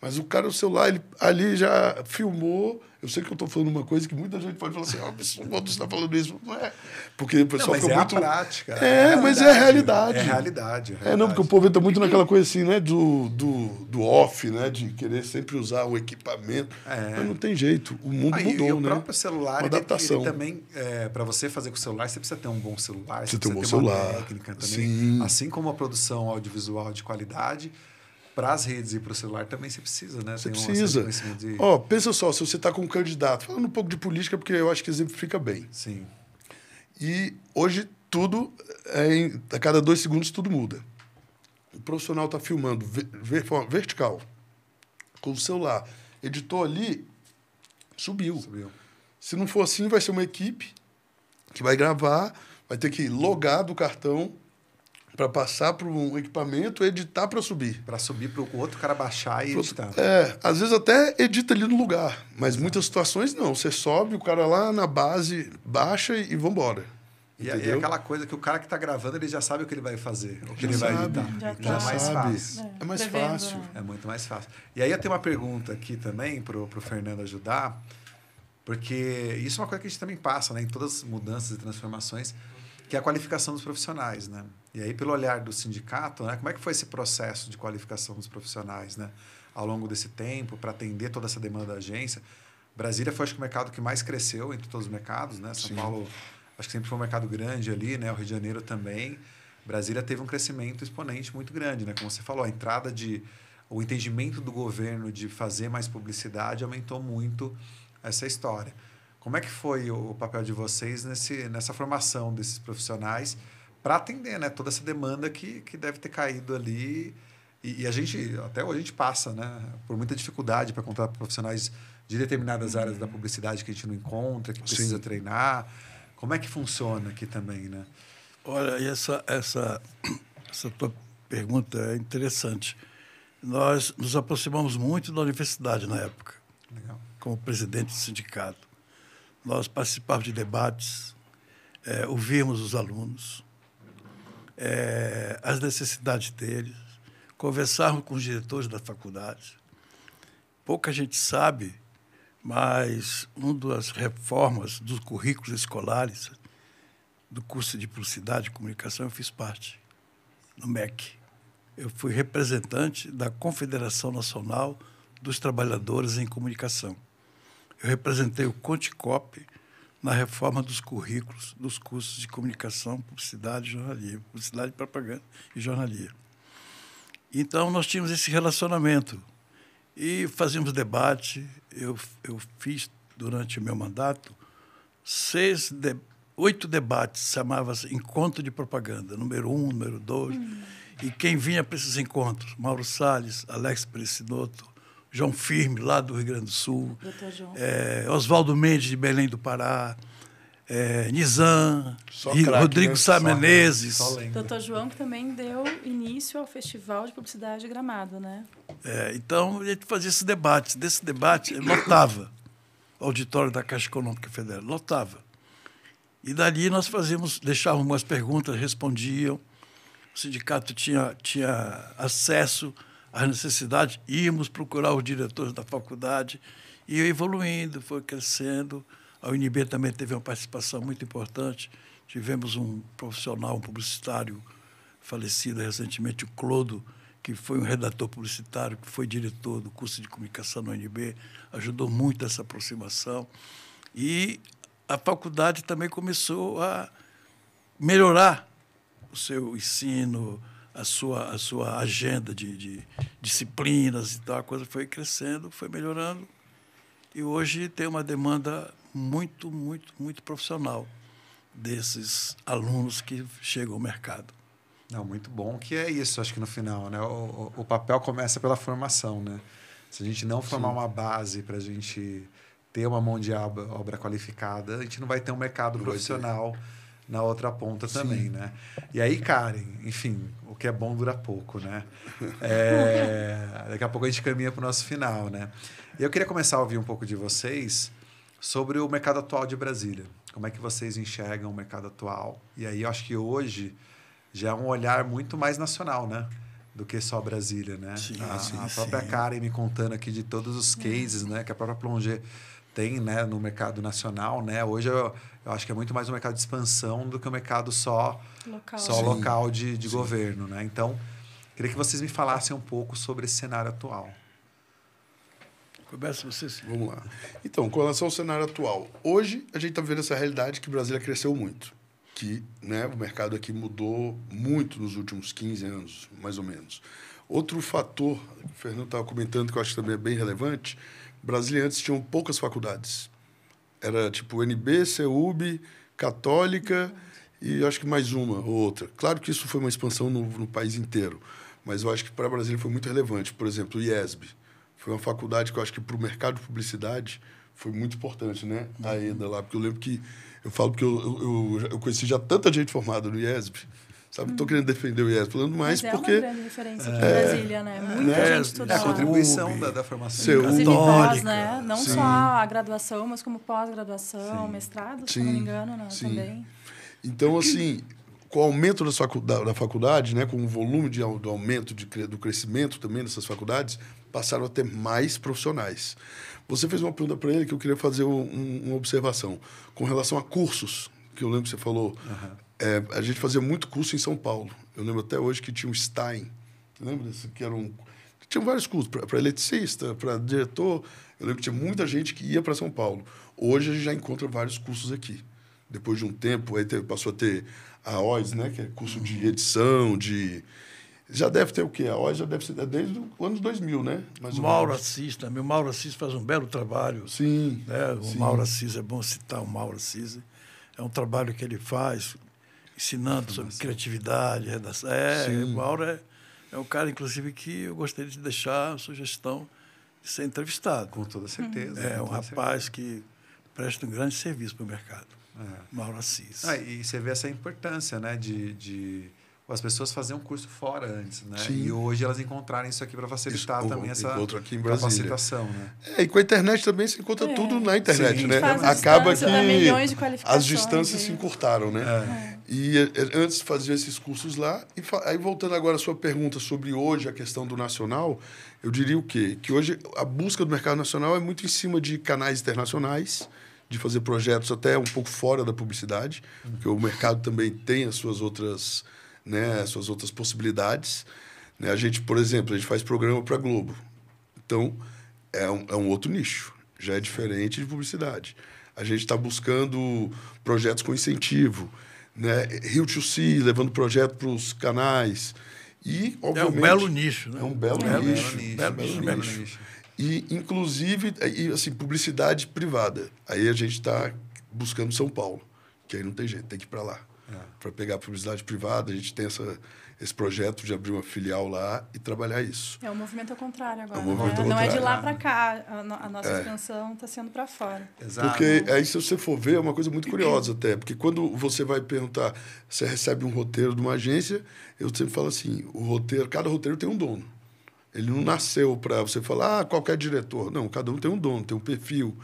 Mas o cara, o celular, ele ali já filmou. Eu sei que eu estou falando uma coisa que muita gente pode falar assim, você está falando isso. Não é. Porque o pessoal fica muito... a prática. Mas é a realidade. É a realidade. Não, porque o povo entra muito naquela coisa assim, né? Do off, né? De querer sempre usar o equipamento. Mas não tem jeito. O mundo mudou, e o né? próprio celular, uma adaptação. Ele também, para você fazer com o celular, você precisa ter um bom celular. Você precisa ter um bom ter celular. uma técnica também. Sim. Assim como a produção audiovisual de qualidade, para as redes e para o celular também você precisa, né? Você precisa. Pensa só, se você está com um candidato, falando um pouco de política, porque eu acho que exemplifica bem. Sim. E hoje tudo, a cada 2 segundos, tudo muda. O profissional está filmando vertical, com o celular. Editou ali, subiu. Se não for assim, vai ser uma equipe que vai gravar, vai ter que logar do cartão para passar para um equipamento, editar para subir. Para subir para o outro cara baixar e editar. Às vezes até edita ali no lugar, mas muitas situações não. Você sobe, o cara lá na base baixa e vambora. E é aquela coisa que o cara que está gravando, ele já sabe o que ele vai fazer, o que ele vai editar. Já é mais fácil. É mais fácil. É muito mais fácil. E aí eu tenho uma pergunta aqui também para o Fernando ajudar, porque isso é uma coisa que a gente também passa, né, em todas as mudanças e transformações, que é a qualificação dos profissionais, né? E aí, pelo olhar do sindicato, né, como é que foi esse processo de qualificação dos profissionais, né, ao longo desse tempo, para atender toda essa demanda da agência? Brasília foi, acho que, o mercado que mais cresceu entre todos os mercados, né? São Paulo, acho que sempre foi um mercado grande ali, né? O Rio de Janeiro também. Brasília teve um crescimento exponente muito grande, né? Como você falou, a entrada o entendimento do governo de fazer mais publicidade aumentou muito essa história. Como é que foi o papel de vocês nessa formação desses profissionais para atender, né, toda essa demanda que deve ter caído ali? E a gente, até hoje, a gente passa, né, por muita dificuldade para contratar profissionais de determinadas áreas da publicidade que a gente não encontra, que precisa treinar. Como é que funciona aqui também, né? Olha, essa tua pergunta é interessante. Nós nos aproximamos muito da universidade na época, Legal. como presidente do sindicato. Nós participávamos de debates, ouvíamos os alunos, as necessidades deles, conversarmos com os diretores da faculdade. Pouca gente sabe, mas uma das reformas dos currículos escolares do curso de Publicidade e Comunicação eu fiz parte, no MEC. Eu fui representante da Confederação Nacional dos Trabalhadores em Comunicação. Eu representei o Conticop na reforma dos currículos dos cursos de comunicação, publicidade e jornalismo, publicidade, propaganda e jornalismo. Então, nós tínhamos esse relacionamento e fazíamos debate. Eu fiz, durante o meu mandato, 8 debates, chamava-se Encontro de Propaganda, número 1, número 2. E quem vinha para esses encontros? Mauro Salles, Alex Perecinoto, João Firme, lá do Rio Grande do Sul, Oswaldo Mendes, de Belém do Pará, Nizam, Só craque, Rodrigo né? Sá Menezes. Só lembra. Doutor João, que também deu início ao Festival de Publicidade de Gramado, né? Então, a gente fazia esse debate. Desse debate, lotava o auditório da Caixa Econômica Federal. Lotava. E dali nós deixávamos umas perguntas, respondiam. O sindicato tinha acesso às necessidades, íamos procurar os diretores da faculdade, e ia evoluindo, foi crescendo. A UNB também teve uma participação muito importante. Tivemos um profissional, um publicitário falecido recentemente, o Clodo, que foi um redator publicitário, que foi diretor do curso de comunicação na UNB, ajudou muito essa aproximação. E a faculdade também começou a melhorar o seu ensino, a sua agenda de disciplinas e tal. A coisa foi crescendo, foi melhorando. E hoje tem uma demanda muito, muito, muito profissional desses alunos que chegam ao mercado. Não, muito bom que é isso, acho que no final, né? O papel começa pela formação, né? Se a gente não formar uma base para a gente ter uma mão de obra qualificada, a gente não vai ter um mercado profissional na outra ponta também, né? E aí, Karen, enfim, o que é bom dura pouco, né? Daqui a pouco a gente caminha para o nosso final, né? E eu queria começar a ouvir um pouco de vocês sobre o mercado atual de Brasília. Como é que vocês enxergam o mercado atual? E aí eu acho que hoje já é um olhar muito mais nacional, né? Do que só Brasília, né? Sim, A própria Karen me contando aqui de todos os cases, né? Que a própria Plongé tem, né? No mercado nacional, né? Hoje eu acho que é muito mais um mercado de expansão do que um mercado só local de governo, né? Então, queria que vocês me falassem um pouco sobre esse cenário atual. Começa você, sim. Vamos lá. Então, com relação ao cenário atual, hoje a gente está vivendo essa realidade que Brasília cresceu muito, que, né, o mercado aqui mudou muito nos últimos 15 anos, mais ou menos. Outro fator, o Fernando estava comentando, que eu acho que também é bem relevante, Brasília antes tinham poucas faculdades. Era tipo UNB, CEUB, Católica e acho que mais uma ou outra. Claro que isso foi uma expansão no país inteiro, mas eu acho que para Brasília foi muito relevante. Por exemplo, o IESB. Foi uma faculdade que eu acho que para o mercado de publicidade foi muito importante, né? A EDA lá, porque eu lembro que eu falo que eu conheci já tanta gente formada no IESB, sabe? Estou querendo defender o IESB, falando mais mas porque... é uma grande referência aqui em Brasília, né? Muita gente estuda A lá. contribuição da formação. Seu- Inclusive Católica. pós, né? Não só a graduação, mas como pós-graduação, mestrado, se eu não me engano, né? Sim. Também. Então, assim, com o aumento da faculdade, né, com o volume do aumento do crescimento também dessas faculdades, passaram a ter mais profissionais. Você fez uma pergunta para ele que eu queria fazer uma observação. Com relação a cursos, que eu lembro que você falou, a gente fazia muito curso em São Paulo. Eu lembro até hoje que tinha um Stein. Lembra desse? Que tinham vários cursos, para eletricista, para diretor. Eu lembro que tinha muita gente que ia para São Paulo. Hoje a gente já encontra vários cursos aqui. Depois de um tempo, aí passou a ter a OIS, né, que é curso de edição, já deve ter o quê? A OIS já deve ser desde o ano 2000, né? Mais ou Mauro menos. Assis também. O Mauro Assis faz um belo trabalho. Sim. Né? O sim. Mauro Assis, é bom citar o Mauro Assis. É um trabalho que ele faz, ensinando sobre criatividade, redação. O Mauro é um cara, inclusive, que eu gostaria de deixar a sugestão de ser entrevistado. Com toda certeza. É com um toda rapaz que presta um grande serviço para o mercado. Mauro Assis. E você vê essa importância, né, de as pessoas faziam um curso fora antes, né? Sim. E hoje elas encontrarem isso aqui para facilitar Isso, também essa encontro aqui em Brasília. capacitação, né? E com a internet também se encontra tudo na internet, Sim. né? Faz a Acaba distância, dá milhões de que qualificações as distâncias aí. se encurtaram, né? E antes fazia esses cursos lá. E aí, voltando agora à sua pergunta sobre hoje, a questão do nacional, eu diria o quê? Que hoje a busca do mercado nacional é muito em cima de canais internacionais, de fazer projetos até um pouco fora da publicidade, porque o mercado também tem as suas outras, né, as suas outras possibilidades. Né? A gente, por exemplo, a gente faz programa para a Globo. Então, é um outro nicho, já é diferente de publicidade. A gente está buscando projetos com incentivo, né? Rio to Sea, levando projeto para os canais. E, obviamente, é um belo nicho, né? É um belo nicho. Belo nicho. E, inclusive, assim, publicidade privada. Aí a gente está buscando São Paulo, que aí não tem jeito, tem que ir para lá. para pegar publicidade privada. A gente tem esse projeto de abrir uma filial lá e trabalhar isso. É o movimento ao contrário agora. É o movimento ao Não é de contrário. lá para cá. A nossa expansão está sendo para fora. Exato. Porque aí, se você for ver, é uma coisa muito curiosa até. Porque quando você vai perguntar, você recebe um roteiro de uma agência, eu sempre falo assim, cada roteiro tem um dono. Ele não nasceu para você falar, qualquer diretor. Não, cada um tem um dono, tem um perfil.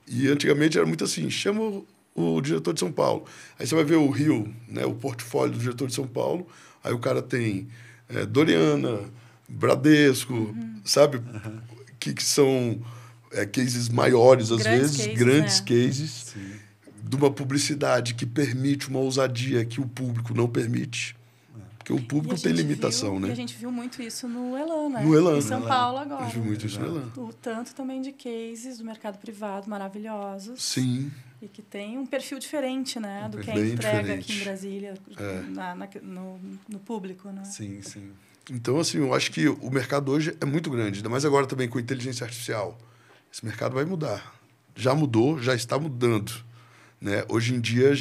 E antigamente era muito assim, chama o diretor de São Paulo. Aí você vai ver o Rio, né, o portfólio do diretor de São Paulo, aí o cara tem Doriana, Bradesco, sabe? Que são cases maiores, às vezes, grandes cases, Sim. de uma publicidade que permite uma ousadia que o público não permite. Porque o público tem limitação, né? E a gente viu muito isso no Elan, né? No Elan. Em São Paulo agora. A gente viu muito isso no Elan. O tanto também de cases do mercado privado maravilhosos. Sim. E que tem um perfil diferente, né? Do que bem entrega diferente. aqui em Brasília no público, né? Sim, sim. Então, assim, eu acho que o mercado hoje é muito grande, ainda mais agora também com inteligência artificial. Esse mercado vai mudar. Já mudou, já está mudando. Né? Hoje em dia,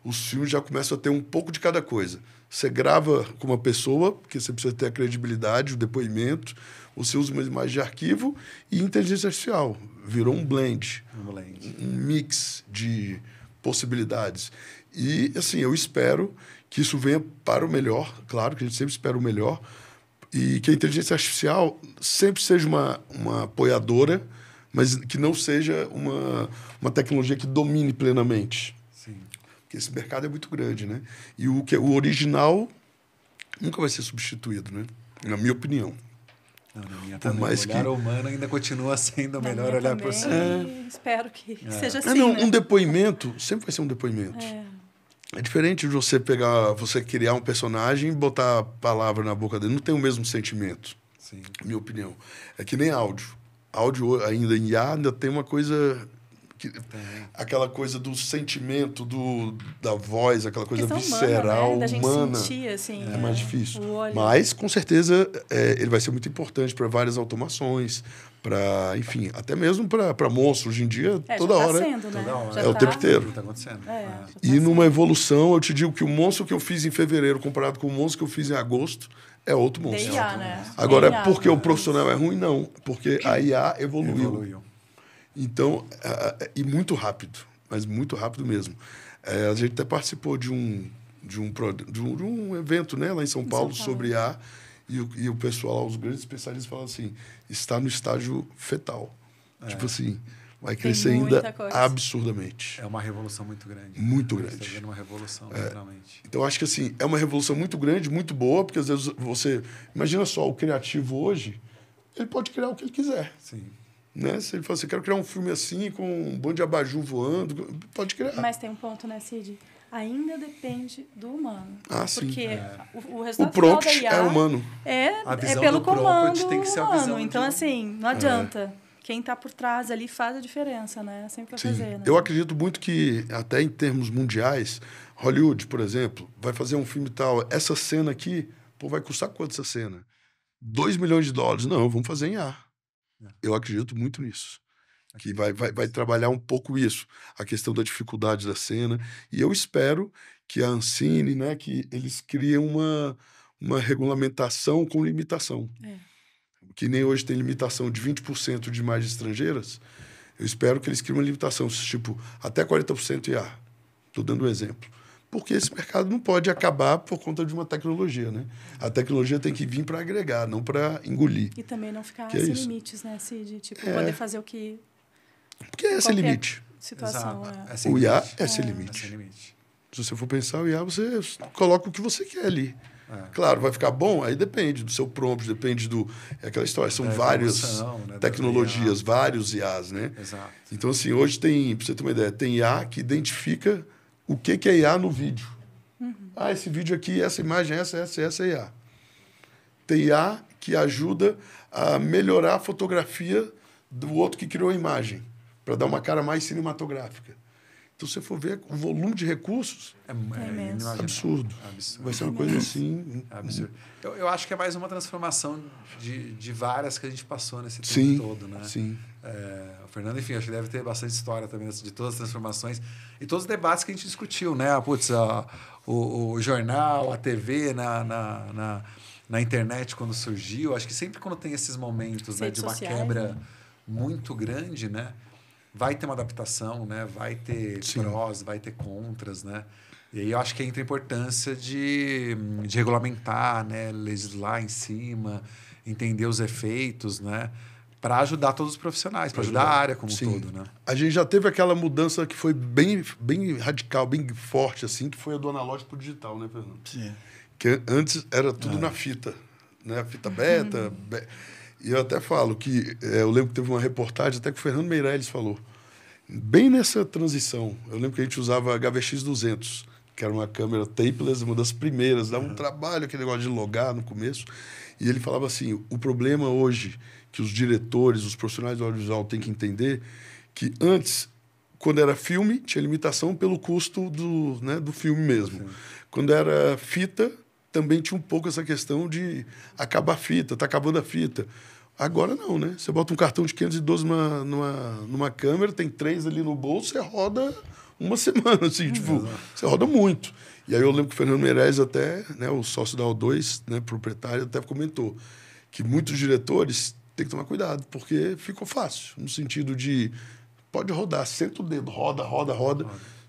os filmes já começam a ter um pouco de cada coisa. Você grava com uma pessoa, porque você precisa ter a credibilidade, o depoimento, você usa uma imagem de arquivo e inteligência artificial. Virou um blend, um mix de possibilidades. E, assim, eu espero que isso venha para o melhor, claro que a gente sempre espera o melhor, e que a inteligência artificial sempre seja uma apoiadora, mas que não seja uma tecnologia que domine plenamente. Sim. Porque esse mercado é muito grande, né? E o original nunca vai ser substituído, né? Na minha opinião. Não, na minha Por também. mais O olhar que- humano ainda continua sendo o Na melhor minha olhar para também, si. espero que seja assim, Não, né? um depoimento sempre vai ser um depoimento. É diferente de você criar um personagem e botar a palavra na boca dele. Não tem o mesmo sentimento, Sim. minha opinião. É que nem áudio. Áudio ainda em IA ainda tem uma coisa... aquela coisa do sentimento da voz, aquela coisa Questão visceral, humana, né? Da gente humana. sentir, assim, É mais difícil. o olho. Mas, com certeza, ele vai ser muito importante para várias automações, para, enfim, até mesmo para monstros. Hoje em dia, toda já tá hora. sendo, né? Toda hora. Já É o tempo inteiro. Está acontecendo. já tá E numa sendo. evolução, eu te digo que o monstro que eu fiz em fevereiro, comparado com o monstro que eu fiz em agosto, é outro monstro. IA, né? Agora, IA, porque né? o profissional é ruim? Não. Porque a IA Evoluiu. Então, e muito rápido, mas muito rápido mesmo. A gente até participou de um evento, né, lá em São Paulo, sobre IA, e o pessoal, os grandes especialistas falam assim, está no estágio fetal. Tipo assim, vai crescer muita ainda coisa. absurdamente. É uma revolução muito grande. Muito Está grande. vendo uma revolução, literalmente. Então, acho que assim, é uma revolução muito grande, muito boa, porque às vezes você... Imagina só, o criativo hoje, ele pode criar o que ele quiser. Sim. Né? Se ele fala assim, quero criar um filme assim, com um bando de abajur voando, pode criar. Mas tem um ponto, né, Cid? Ainda depende do humano. Ah, sim. Porque o O resultado prompt final da IA é humano. A é visão pelo do prompt comando tem que ser a humano. visão Então, de- assim, não adianta. Quem está por trás ali faz a diferença, né? Sempre vai Sim. fazer, né? Eu acredito muito que, até em termos mundiais, Hollywood, por exemplo, vai fazer um filme tal, essa cena aqui, pô, vai custar quanto essa cena? $2 milhões. Não, vamos fazer em IA. Eu acredito muito nisso. Que vai trabalhar um pouco isso, a questão da dificuldade da cena. E eu espero que a Ancine, né, que eles criem uma regulamentação com limitação. Que nem hoje tem limitação de 20% de imagens estrangeiras, eu espero que eles criem uma limitação, tipo, até 40% IA. Estou dando um exemplo. Porque esse mercado não pode acabar por conta de uma tecnologia, né? A tecnologia tem que vir para agregar, não para engolir. E também não ficar Que é sem isso. limites, né, Cid? Tipo, poder fazer o que... Porque esse é qualquer limite. situação. Exato. É. sem O IA limite. é sem É limite. sem limite. Se você for pensar, o IA, você coloca o que você quer ali. É. Claro, vai ficar bom? Aí depende do seu prompt, depende do... É aquela história, são Da várias evolução, né, da tecnologias, IA. vários IAs, né? Exato. Então, assim, hoje tem, para você ter uma ideia, tem IA que identifica o que é IA no vídeo. Ah, esse vídeo aqui, essa imagem, essa é IA. Tem IA que ajuda a melhorar a fotografia do outro que criou a imagem, para dar uma cara mais cinematográfica. Então, se você for ver o volume de recursos, É imenso. inimaginável. absurdo. Absurdo. Vai ser uma coisa assim... Absurdo. Eu acho que é mais uma transformação de várias que a gente passou nesse tempo Sim, todo, né? sim. O Fernando, enfim, acho que deve ter bastante história também de todas as transformações e todos os debates que a gente discutiu, né? O jornal, a TV na internet quando surgiu. Acho que sempre quando tem esses momentos, né, de uma sociais, quebra né? muito grande, né? Vai ter uma adaptação, né? Vai ter Sim. prós, vai ter contras, né? E aí eu acho que entra a importância de regulamentar, né? Legislar em cima, entender os efeitos, né? Para ajudar todos os profissionais, para ajudar a área como um Sim. todo, né? A gente já teve aquela mudança que foi bem radical, bem forte, assim, que foi a do analógico para o digital, né, Fernando? Sim. Que antes era tudo na fita, né? Fita beta. E eu até falo que eu lembro que teve uma reportagem até que o Fernando Meirelles falou. Bem nessa transição, eu lembro que a gente usava a HVX200, que era uma câmera tapeless, uma das primeiras, dava um trabalho, aquele negócio de logar no começo. E ele falava assim, o problema hoje que os diretores, os profissionais do audiovisual têm que entender, que antes, quando era filme, tinha limitação pelo custo do filme mesmo. Quando era fita, também tinha um pouco essa questão de acabar a fita, tá acabando a fita. Agora não, né? Você bota um cartão de 512 numa câmera, tem 3 ali no bolso, você roda uma semana, assim, tipo, você roda muito. E aí eu lembro que o Fernando Meirelles até, né, o sócio da O2, né, proprietário, até comentou que muitos diretores têm que tomar cuidado, porque ficou fácil, no sentido de pode rodar, senta o dedo, roda.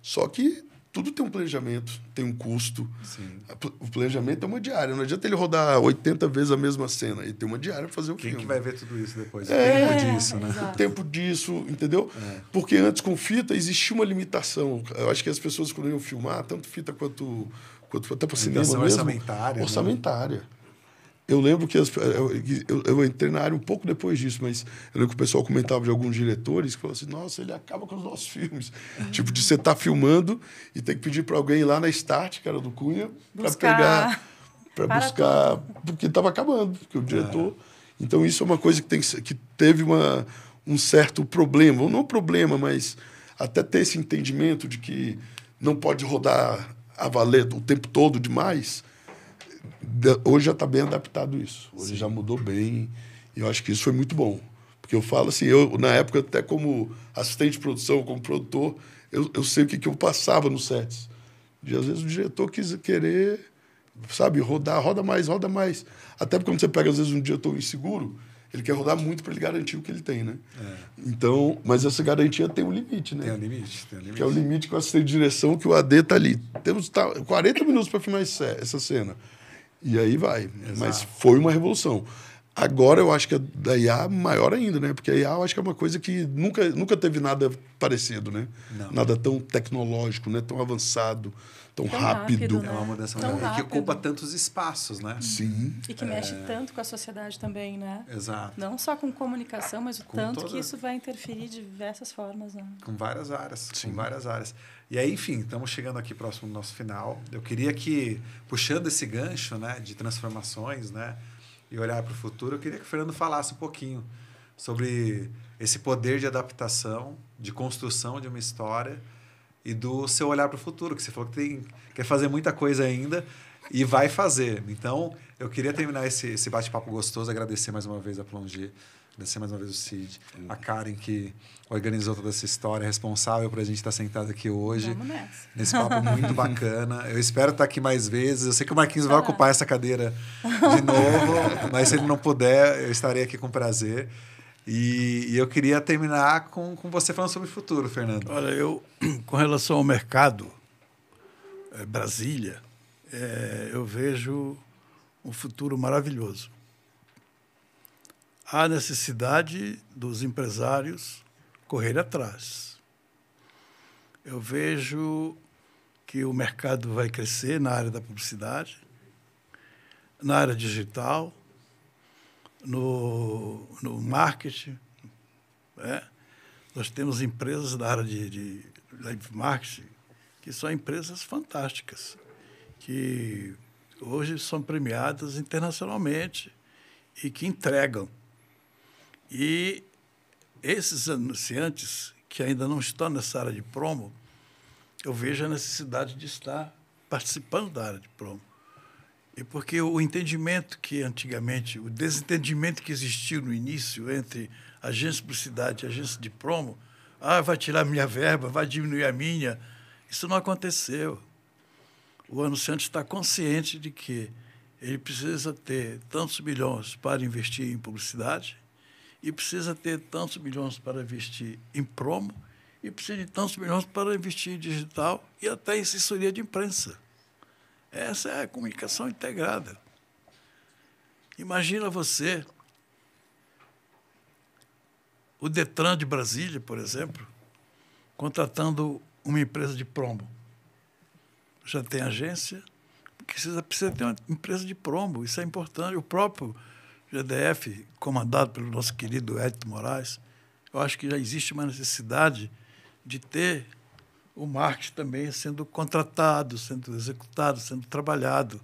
Só que tudo tem um planejamento, tem um custo. Sim. O planejamento é uma diária. Não adianta ele rodar 80 vezes a mesma cena. Ele tem uma diária para fazer o filme. Quem que vai ver tudo isso depois? O É, tempo disso, né? exato. O tempo disso, entendeu? Porque antes, com fita, existia uma limitação. Eu acho que as pessoas, quando iam filmar, tanto fita quanto até para cinema mesmo... orçamentária. Né? Orçamentária. Eu lembro que eu entrei na área um pouco depois disso, mas eu lembro que o pessoal comentava de alguns diretores que falavam assim, nossa, ele acaba com os nossos filmes. Tipo, de você estar filmando e ter que pedir para alguém ir lá na Start, cara do Cunha, para pegar, para buscar, porque estava acabando, porque o diretor... Então, isso é uma coisa que teve um certo problema, ou não problema, mas até ter esse entendimento de que não pode rodar a valer o tempo todo demais... Hoje já está bem adaptado isso. Hoje já mudou bem. E eu acho que isso foi muito bom. Porque eu falo assim, na época, até como assistente de produção, como produtor, eu sei o que eu passava nos sets. E às vezes o diretor querer, sabe, roda mais. Até porque quando você pega, às vezes, um diretor inseguro, ele quer rodar muito para ele garantir o que ele tem, né? Então, mas essa garantia tem um limite, né? Tem um limite. Que é o limite com o assistente de direção, que o AD está ali. Temos 40 minutos para filmar essa cena. E aí vai. Exato. Mas foi uma revolução. Agora eu acho que a da IA maior ainda, né? Porque a IA eu acho que é uma coisa que nunca teve nada parecido, né? Não. Nada tão tecnológico, né? Tão avançado, tão rápido. né? É uma mudança Tão muito grande. Que rápido. ocupa tantos espaços, né? Sim. E que mexe tanto com a sociedade também, né? Exato. Não só com comunicação, mas o Com tanto toda- que isso vai interferir de diversas formas, né? Com várias áreas. Sim. Com várias áreas. E aí, enfim, estamos chegando aqui próximo do nosso final. Eu queria que, puxando esse gancho, né, de transformações, né, e olhar para o futuro, eu queria que o Fernando falasse um pouquinho sobre esse poder de adaptação, de construção de uma história e do seu olhar para o futuro, que você falou que quer fazer muita coisa ainda e vai fazer. Então, eu queria terminar esse bate-papo gostoso, agradecer mais uma vez a Plongée, agradecer mais uma vez o Cid, a Karen, que organizou toda essa história, responsável por a gente estar sentado aqui hoje. Vamos nessa. Nesse papo muito bacana. Eu espero estar aqui mais vezes. Eu sei que o Marquinhos vai ocupar essa cadeira de novo, mas se ele não puder, eu estarei aqui com prazer. E eu queria terminar com você falando sobre o futuro, Fernando. Olha, com relação ao mercado, Brasília, eu vejo um futuro maravilhoso. Há necessidade dos empresários correr atrás. Eu vejo que o mercado vai crescer na área da publicidade, na área digital, no marketing. Né? Nós temos empresas da área de live marketing que são empresas fantásticas, que hoje são premiadas internacionalmente e que entregam. E esses anunciantes que ainda não estão nessa área de promo, eu vejo a necessidade de estar participando da área de promo. E porque o entendimento que antigamente, o desentendimento que existiu no início entre agência de publicidade, agência de promo, vai tirar minha verba, vai diminuir a minha. Isso não aconteceu. O anunciante está consciente de que ele precisa ter tantos milhões para investir em publicidade e precisa ter tantos milhões para investir em promo e precisa de tantos milhões para investir em digital e até em assessoria de imprensa. Essa é a comunicação integrada. Imagina você, o Detran de Brasília, por exemplo, contratando uma empresa de promo. Já tem agência, precisa ter uma empresa de promo, isso é importante. O próprio GDF, comandado pelo nosso querido Edson Moraes, eu acho que já existe uma necessidade de ter o marketing também sendo contratado, sendo executado, sendo trabalhado.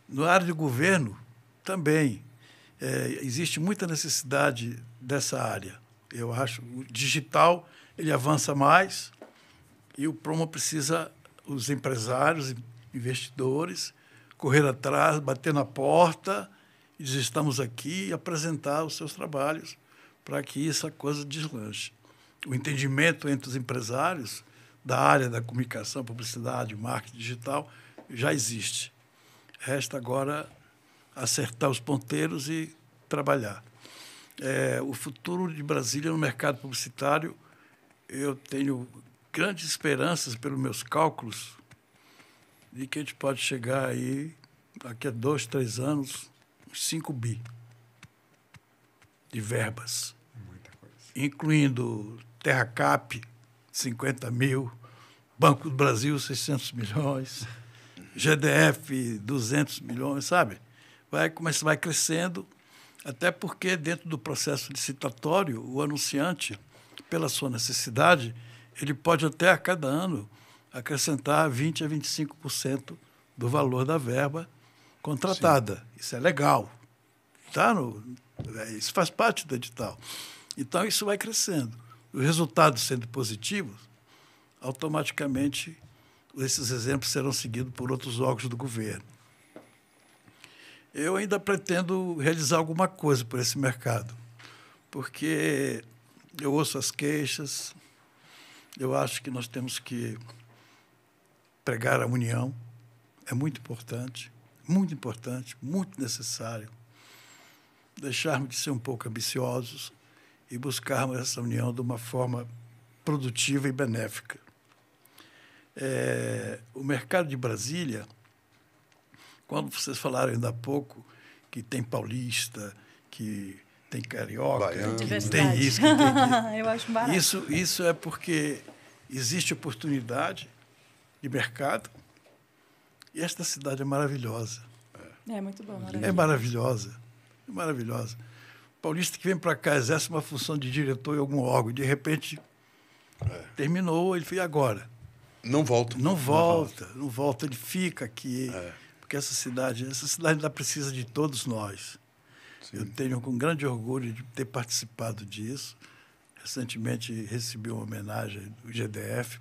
No área de governo, também, existe muita necessidade dessa área. Eu acho o digital ele avança mais e o promo precisa, os empresários, investidores, correr atrás, bater na porta e dizer, estamos aqui, e apresentar os seus trabalhos para que essa coisa deslanche. O entendimento entre os empresários da área da comunicação, publicidade, marketing digital já existe. Resta agora acertar os ponteiros e trabalhar. O futuro de Brasília no mercado publicitário, eu tenho grandes esperanças, pelos meus cálculos, de que a gente pode chegar aí, daqui a 2, 3 anos, uns 5 bi de verbas. Muita coisa. Incluindo Terracap, 50 mil, Banco do Brasil, 600 milhões, GDF, 200 milhões, sabe? Vai crescendo, até porque, dentro do processo licitatório, o anunciante, pela sua necessidade, ele pode até, a cada ano, acrescentar 20% a 25% do valor da verba contratada. Sim. Isso é legal. Isso faz parte do edital. Então, isso vai crescendo. Os resultados sendo positivos, automaticamente, esses exemplos serão seguidos por outros órgãos do governo. Eu ainda pretendo realizar alguma coisa por esse mercado, porque eu ouço as queixas, eu acho que nós temos que pregar a união, é muito importante, muito necessário. Deixarmos de ser um pouco ambiciosos e buscarmos essa união de uma forma produtiva e benéfica. O mercado de Brasília, quando vocês falaram ainda há pouco que tem paulista, que tem carioca, que tem isso, que tem aquilo. Eu acho barato. Isso é porque existe oportunidade de mercado e esta cidade é maravilhosa. É muito bom. É maravilhosa. É maravilhosa. O paulista que vem para cá exerce uma função de diretor em algum órgão, de repente terminou, ele foi agora. Não volta. Não volta, ele fica aqui. Porque essa cidade ainda precisa de todos nós. Sim. Eu tenho com grande orgulho de ter participado disso. Recentemente recebi uma homenagem do GDF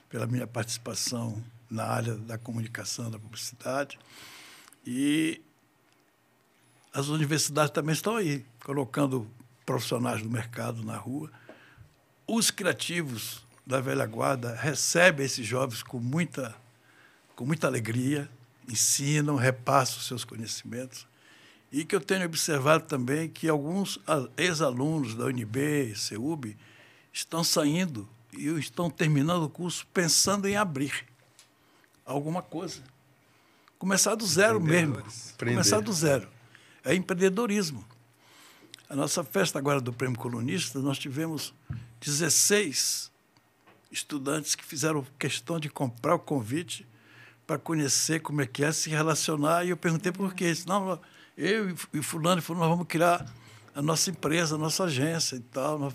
pela minha participação na área da comunicação, da publicidade. E as universidades também estão aí, colocando profissionais do mercado na rua. Os criativos da velha guarda recebem esses jovens com muita alegria, ensinam, repassam os seus conhecimentos. E que eu tenho observado também que alguns ex-alunos da UNB, CEUB, estão saindo e estão terminando o curso pensando em abrir alguma coisa. Começar do zero mesmo. Começar do zero. É empreendedorismo. A nossa festa agora do Prêmio Colunista, nós tivemos 16 estudantes que fizeram questão de comprar o convite para conhecer como é que é, se relacionar. E eu perguntei por quê. Não, eu e fulano nós vamos criar a nossa empresa, a nossa agência e tal. Nós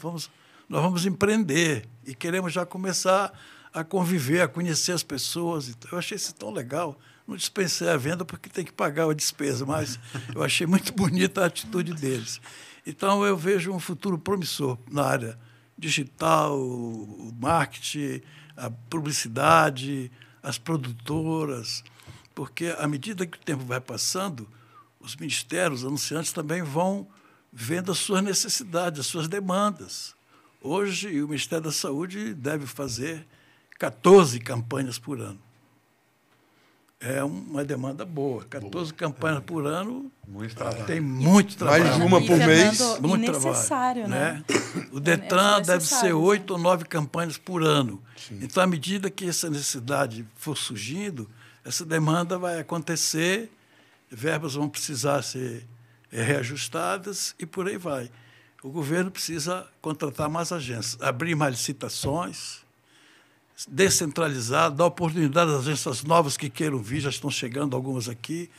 vamos empreender e queremos já começar a conviver, a conhecer as pessoas. Eu achei isso tão legal. Não dispensei a venda porque tem que pagar a despesa, mas eu achei muito bonita a atitude deles. Então, eu vejo um futuro promissor na área digital, o marketing, a publicidade, as produtoras, porque, à medida que o tempo vai passando, os ministérios, os anunciantes também vão vendo as suas necessidades, as suas demandas. Hoje, o Ministério da Saúde deve fazer 14 campanhas por ano. É uma demanda boa. 14 campanhas por ano. Muito trabalho. Tem muito trabalho. Mais de uma por mês. Fernando, Muito necessário, trabalho, né? O Detran deve necessário, ser né? 8 ou 9 campanhas por ano. Então, à medida que essa necessidade for surgindo, essa demanda vai acontecer, verbas vão precisar ser reajustadas e por aí vai. O governo precisa contratar mais agências, abrir mais licitações, descentralizar, dar oportunidade às agências novas que queiram vir, já estão chegando algumas aqui,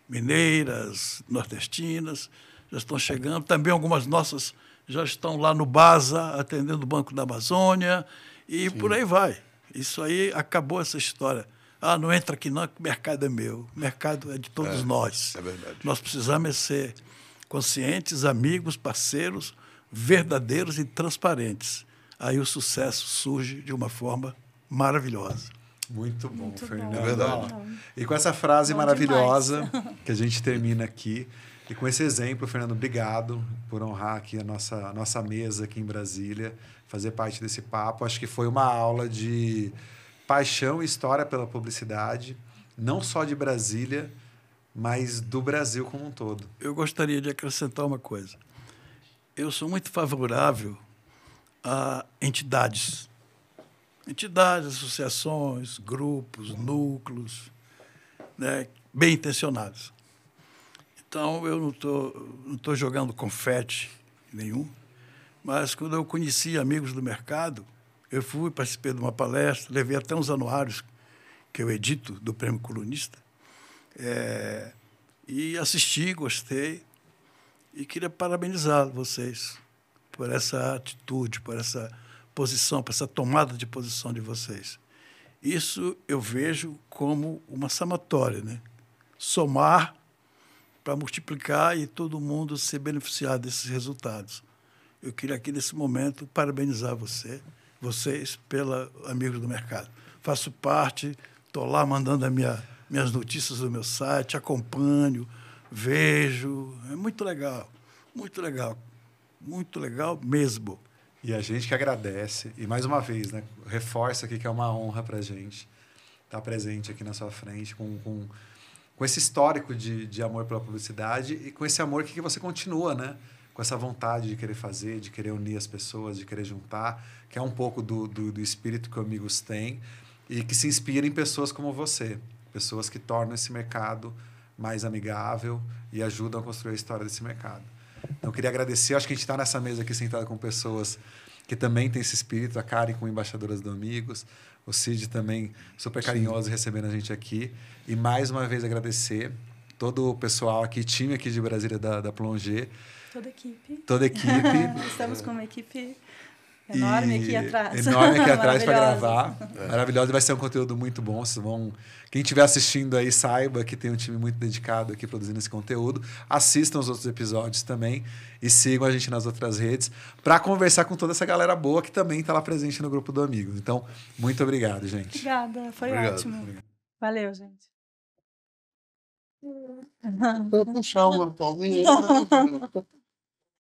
mineiras, nordestinas, já estão chegando. Também algumas nossas já estão lá no BASA, atendendo o Banco da Amazônia, e por aí vai. Isso aí acabou essa história. Ah, não entra aqui não, que o mercado é meu. O mercado é de todos nós. É verdade. Nós precisamos ser conscientes, amigos, parceiros, verdadeiros e transparentes. Aí o sucesso surge de uma forma maravilhosa. Muito bom, Muito Fernando. bom. É verdade. E com essa frase Bom maravilhosa que a gente termina aqui, e com esse exemplo, Fernando, obrigado por honrar aqui a nossa mesa aqui em Brasília, fazer parte desse papo. Acho que foi uma aula de paixão e história pela publicidade, não só de Brasília, mas do Brasil como um todo. Eu gostaria de acrescentar uma coisa. Eu sou muito favorável a entidades, associações, grupos, núcleos, né, bem intencionados. Então, eu não tô jogando confete nenhum, mas quando eu conheci amigos do mercado, eu participei de uma palestra, levei até uns anuários que eu edito do Prêmio Colunista, e assisti, gostei, e queria parabenizar vocês por essa atitude, por essa posição, por essa tomada de posição de vocês. Isso eu vejo como uma somatória, né? Somar para multiplicar e todo mundo ser beneficiado desses resultados. Eu queria aqui, nesse momento, parabenizar vocês pela Amigos do Mercado. Faço parte, estou lá mandando minhas notícias do meu site, acompanho, vejo. É muito legal, muito legal, muito legal mesmo. E a gente que agradece, e mais uma vez, né, reforça aqui que é uma honra para a gente estar presente aqui na sua frente, com esse histórico de amor pela publicidade e com esse amor que você continua, né? Com essa vontade de querer fazer, de querer unir as pessoas, de querer juntar, que é um pouco do espírito que o Amigos tem e que se inspira em pessoas como você, pessoas que tornam esse mercado mais amigável e ajudam a construir a história desse mercado. Então, eu queria agradecer. Acho que a gente está nessa mesa aqui sentado com pessoas que também têm esse espírito, a Karen como embaixadoras do Amigos, o Cid também super carinhoso recebendo a gente aqui. E mais uma vez agradecer todo o pessoal aqui, time aqui de Brasília da Plongé. Toda a equipe. Toda a equipe. Estamos com uma equipe enorme aqui atrás. Enorme aqui atrás para Maravilhosa. gravar. Maravilhosa. Vai ser um conteúdo muito bom. Vocês vão... Quem estiver assistindo aí, saiba que tem um time muito dedicado aqui produzindo esse conteúdo. Assistam os outros episódios também e sigam a gente nas outras redes para conversar com toda essa galera boa que também está lá presente no grupo do Amigos. Então, muito obrigado, gente. Obrigada, foi Obrigado. ótimo. Valeu, gente. Vou puxar uma palminha.